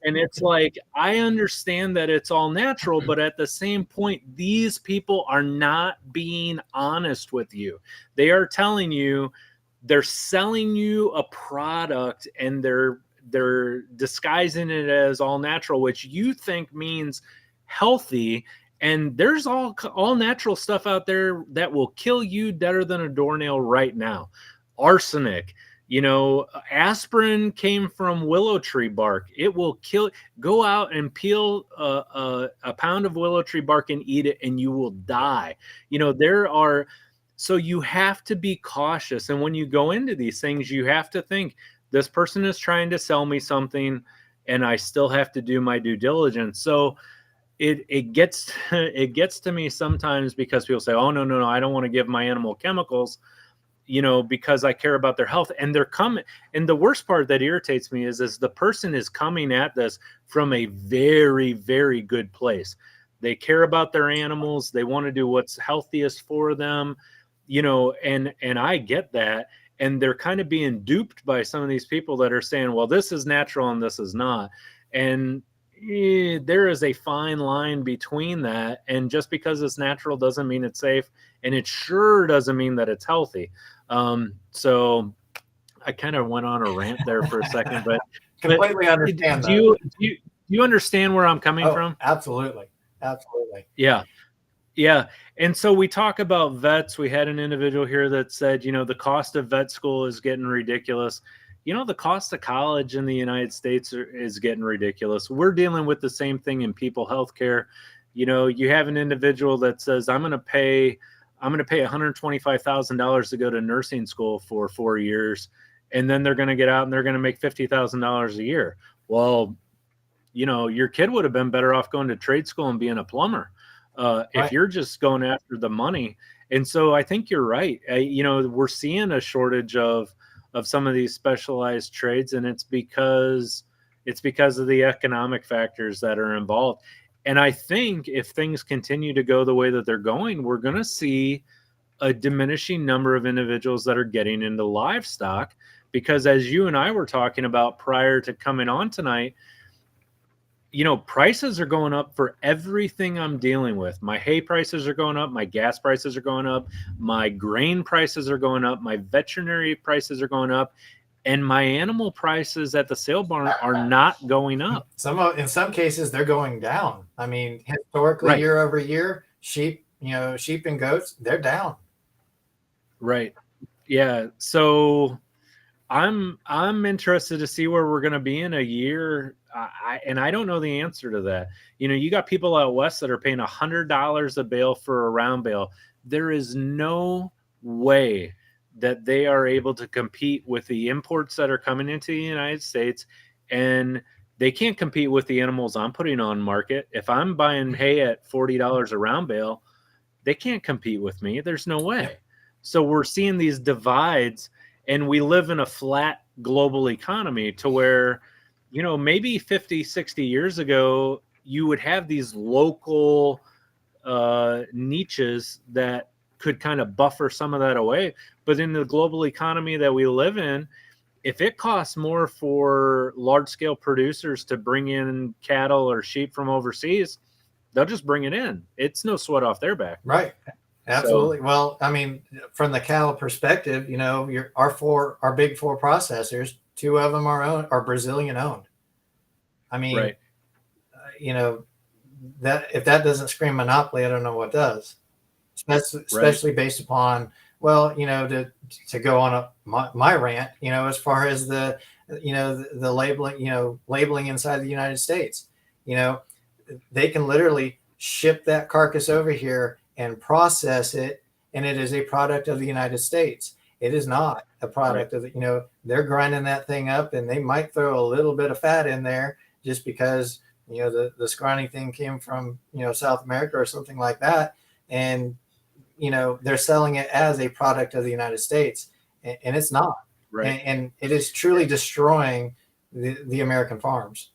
And it's like, I understand that it's all natural, but at the same point, these people are not being honest with you. They are telling you, they're selling you a product, and they're disguising it as all natural, which you think means healthy. And there's all natural stuff out there that will kill you deader than a doornail right now. Arsenic, aspirin came from willow tree bark. It will kill. Go out and peel a pound of willow tree bark and eat it, and you will die. There are, so you have to be cautious. And when you go into these things, you have to think, this person is trying to sell me something, and I still have to do my due diligence. So it gets it gets to me sometimes, because people say, oh, no, I don't want to give my animal chemicals, because I care about their health. And they're coming. And the worst part that irritates me is the person is coming at this from a very, very good place. They care about their animals. They want to do what's healthiest for them, and I get that. And they're kind of being duped by some of these people that are saying, well, this is natural and this is not. And there is a fine line between that. And just because it's natural doesn't mean it's safe. And it sure doesn't mean that it's healthy. So I kind of went on a rant there for a second, but completely understand. Do you understand where I'm coming from? Absolutely. Yeah. And so we talk about vets. We had an individual here that said, the cost of vet school is getting ridiculous. The cost of college in the United States is getting ridiculous. We're dealing with the same thing in people healthcare. You have an individual that says, I'm going to pay $125,000 to go to nursing school for 4 years. And then they're going to get out and they're going to make $50,000 a year. Well, your kid would have been better off going to trade school and being a plumber. If you're just going after the money. And so I think you're right. We're seeing a shortage of some of these specialized trades, and it's because of the economic factors that are involved. And I think if things continue to go the way that they're going, we're going to see a diminishing number of individuals that are getting into livestock, because as you and I were talking about prior to coming on tonight, prices are going up for everything I'm dealing with. My hay prices are going up. My gas prices are going up. My grain prices are going up. My veterinary prices are going up. And my animal prices at the sale barn are not going up. In some cases, they're going down. I mean, historically, year over year, sheep and goats, they're down. Right. Yeah. So I'm interested to see where we're going to be in a year. I don't know the answer to that. You got people out west that are paying $100 a bale for a round bale. There is no way that they are able to compete with the imports that are coming into the United States, and they can't compete with the animals I'm putting on market. If I'm buying hay at $40 a round bale, they can't compete with me. There's no way. So we're seeing these divides, and we live in a flat global economy to where, maybe 50, 60 years ago, you would have these local niches that could kind of buffer some of that away. But in the global economy that we live in, if it costs more for large scale producers to bring in cattle or sheep from overseas, they'll just bring it in. It's no sweat off their back. Right. Absolutely. So, well, I mean, from the cattle perspective, our big four processors, 2 of them are Brazilian owned. I mean, right. That if that doesn't scream monopoly, I don't know what does. Especially based upon, to go on my rant, as far as the labeling inside the United States, they can literally ship that carcass over here and process it, and it is a product of the United States. It is not a product of they're grinding that thing up, and they might throw a little bit of fat in there just because the scrawny thing came from South America or something like that, and they're selling it as a product of the United States, and it's not. Right. And it is truly destroying the American farms.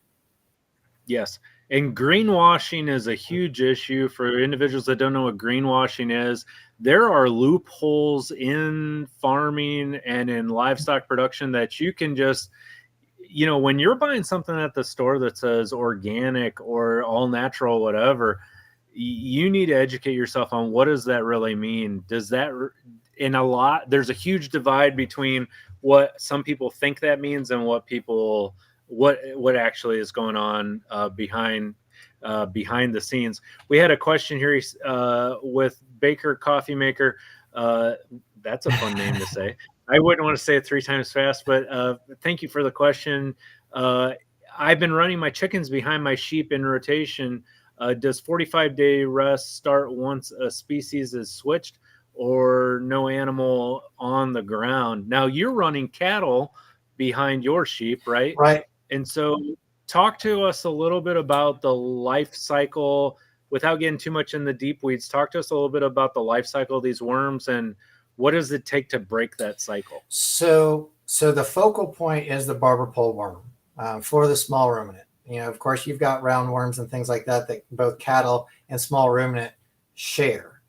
Yes. And greenwashing is a huge issue for individuals that don't know what greenwashing is. There are loopholes in farming and in livestock production that you can just, when you're buying something at the store that says organic or all natural, whatever, you need to educate yourself on what does that really mean. Does that, in a lot, there's a huge divide between what some people think that means and what actually is going on behind the scenes. We had a question here with Baker Coffee Maker. That's a fun name to say. I wouldn't want to say it 3 times fast, but thank you for the question. I've been running my chickens behind my sheep in rotation. Does 45-day rest start once a species is switched, or no animal on the ground? Now you're running cattle behind your sheep, right? Right. And so talk to us a little bit about the life cycle without getting too much in the deep weeds. Talk to us a little bit about the life cycle of these worms and what does it take to break that cycle? So the focal point is the barber pole worm for the small ruminant. Of course, you've got roundworms and things like that both cattle and small ruminant share.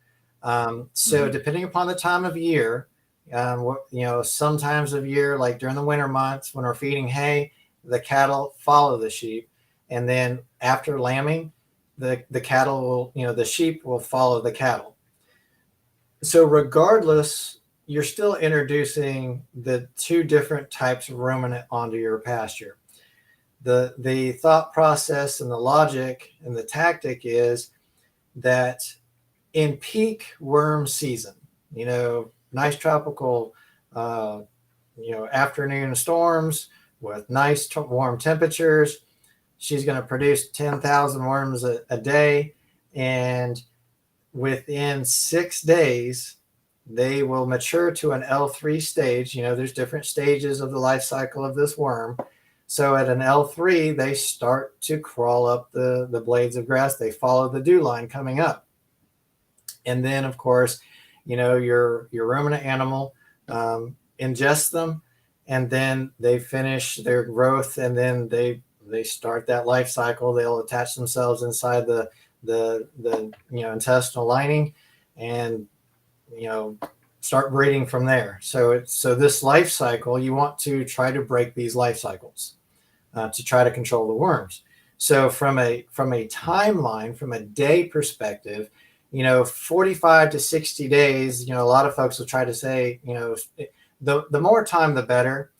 Depending upon the time of year, sometimes of year, like during the winter months when we're feeding hay, the cattle follow the sheep. And then after lambing, the cattle will, the sheep will follow the cattle. So regardless, you're still introducing the two different types of ruminant onto your pasture. The thought process and the logic and the tactic is that in peak worm season, nice tropical, afternoon storms with nice warm temperatures, she's going to produce 10,000 worms a day. And within 6 days, they will mature to an L3 stage. There's different stages of the life cycle of this worm. So at an L3, they start to crawl up the blades of grass. They follow the dew line coming up. And then, of course, your ruminant animal ingests them, and then they finish their growth, and then they start that life cycle. They'll attach themselves inside the intestinal lining and start breeding from there. So this life cycle, you want to try to break these life cycles to try to control the worms. So from a timeline, from a day perspective, 45 to 60 days, a lot of folks will try to say, the more time, the better.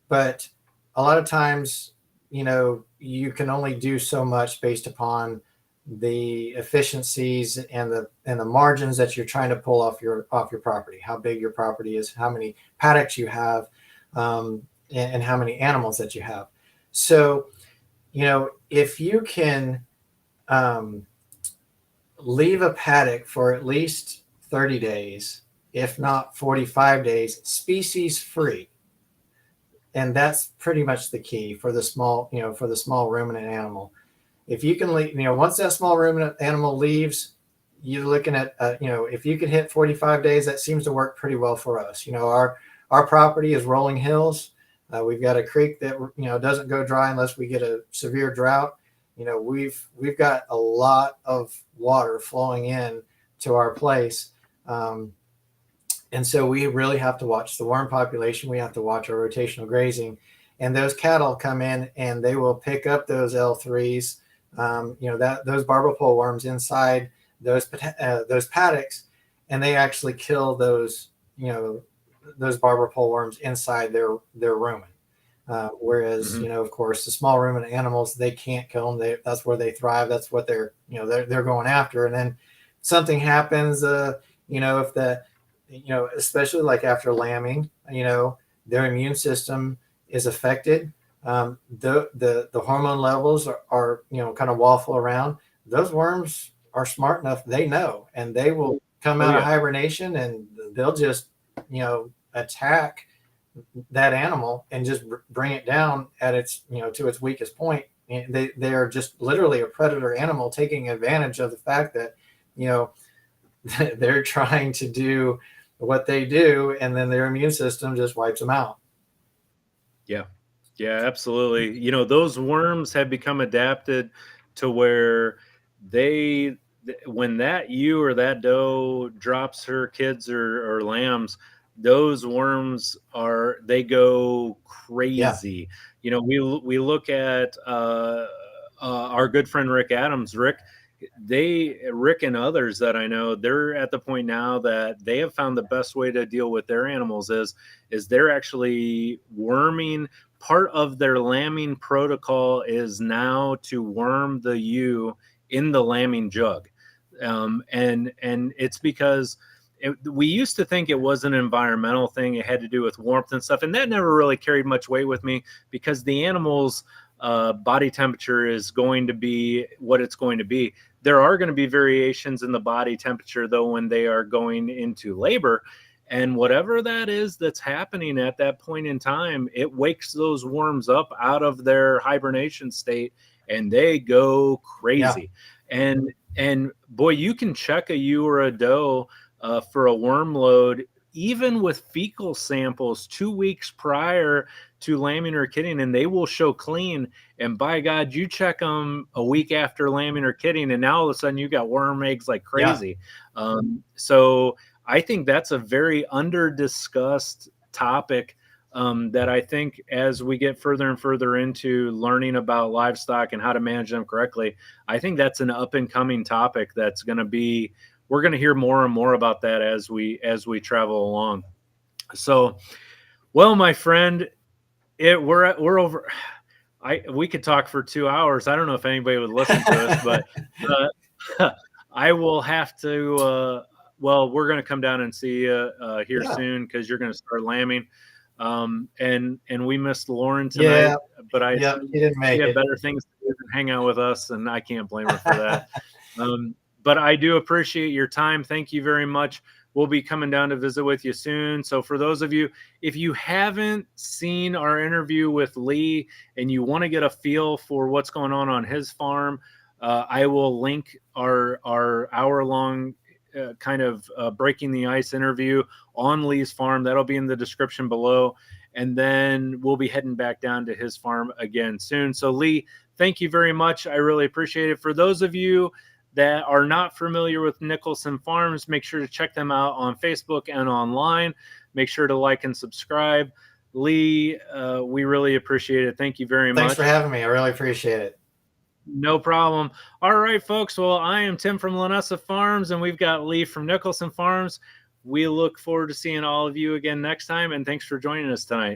But a lot of times, you can only do so much based upon the efficiencies and the margins that you're trying to pull off your property, how big your property is, how many paddocks you have, and how many animals that you have. So, if you can leave a paddock for at least 30 days, if not 45 days, species free. And that's pretty much the key for the small ruminant animal. If you can leave, once that small ruminant animal leaves, you're looking at, if you could hit 45 days, that seems to work pretty well for us. Our property is rolling hills. We've got a creek that, doesn't go dry unless we get a severe drought. We've got a lot of water flowing in to our place. And so we really have to watch the worm population. We have to watch our rotational grazing, and those cattle come in and they will pick up those L3s, those barber pole worms inside those paddocks, and they actually kill those barber pole worms inside their rumen. Whereas, of course, the small ruminant animals, they can't kill them. That's where they thrive. That's what they're going after. And then something happens, if especially like after lambing, their immune system is affected. The hormone levels are kind of waffle around. Those worms are smart enough. They know, and they will come out of hibernation, and they'll just, attack that animal and just bring it down at its, to its weakest point. And they are just literally a predator animal taking advantage of the fact that, they're trying to do what they do, and then their immune system just wipes them out. Yeah, absolutely. Those worms have become adapted to where when that ewe or that doe drops her kids or lambs, those worms they go Yeah. crazy. We look at our good friend Rick Adams. Rick and others that I know, they're at the point now that they have found the best way to deal with their animals is they're actually worming. Part of their lambing protocol is now to worm the ewe in the lambing jug. And it's because we used to think it was an environmental thing. It had to do with warmth and stuff. And that never really carried much weight with me, because the animal's body temperature is going to be what it's going to be. There are going to be variations in the body temperature, though, when they are going into labor. And whatever that is that's happening at that point in time, it wakes those worms up out of their hibernation state, and they go crazy. Yeah. And boy, you can check a ewe or a doe for a worm load, even with fecal samples 2 weeks prior to lambing or kidding, and they will show clean. And by God, you check them a week after lambing or kidding, and now all of a sudden you got worm eggs like crazy. Yeah. So I think that's a very under-discussed topic, that I think as we get further and further into learning about livestock and how to manage them correctly, I think that's an up-and-coming topic that's going to be, we're going to hear more and more about that as we travel along. So, well, my friend, we're over. We could talk for 2 hours. I don't know if anybody would listen to us, but I will have to. Well, we're going to come down and see you here soon, because you're going to start lambing. And we missed Lauren tonight, but she didn't make she had it. better things to do than hang out with us, and I can't blame her for that. But I do appreciate your time. Thank you very much. We'll be coming down to visit with you soon. So for those of you, if you haven't seen our interview with Lee and you want to get a feel for what's going on his farm, I will link our hour-long kind of breaking the ice interview on Lee's farm. That'll be in the description below. And then we'll be heading back down to his farm again soon. So Lee, thank you very much. I really appreciate it. For those of you that are not familiar with Nicholson Farms, make sure to check them out on Facebook and online. Make sure to like and subscribe. Lee, we really appreciate it. Thank you very much. Thanks for having me. I really appreciate it. No problem. All right, folks. Well, I am Tim from Linessa Farms, and we've got Lee from Nicholson Farms. We look forward to seeing all of you again next time, and thanks for joining us tonight.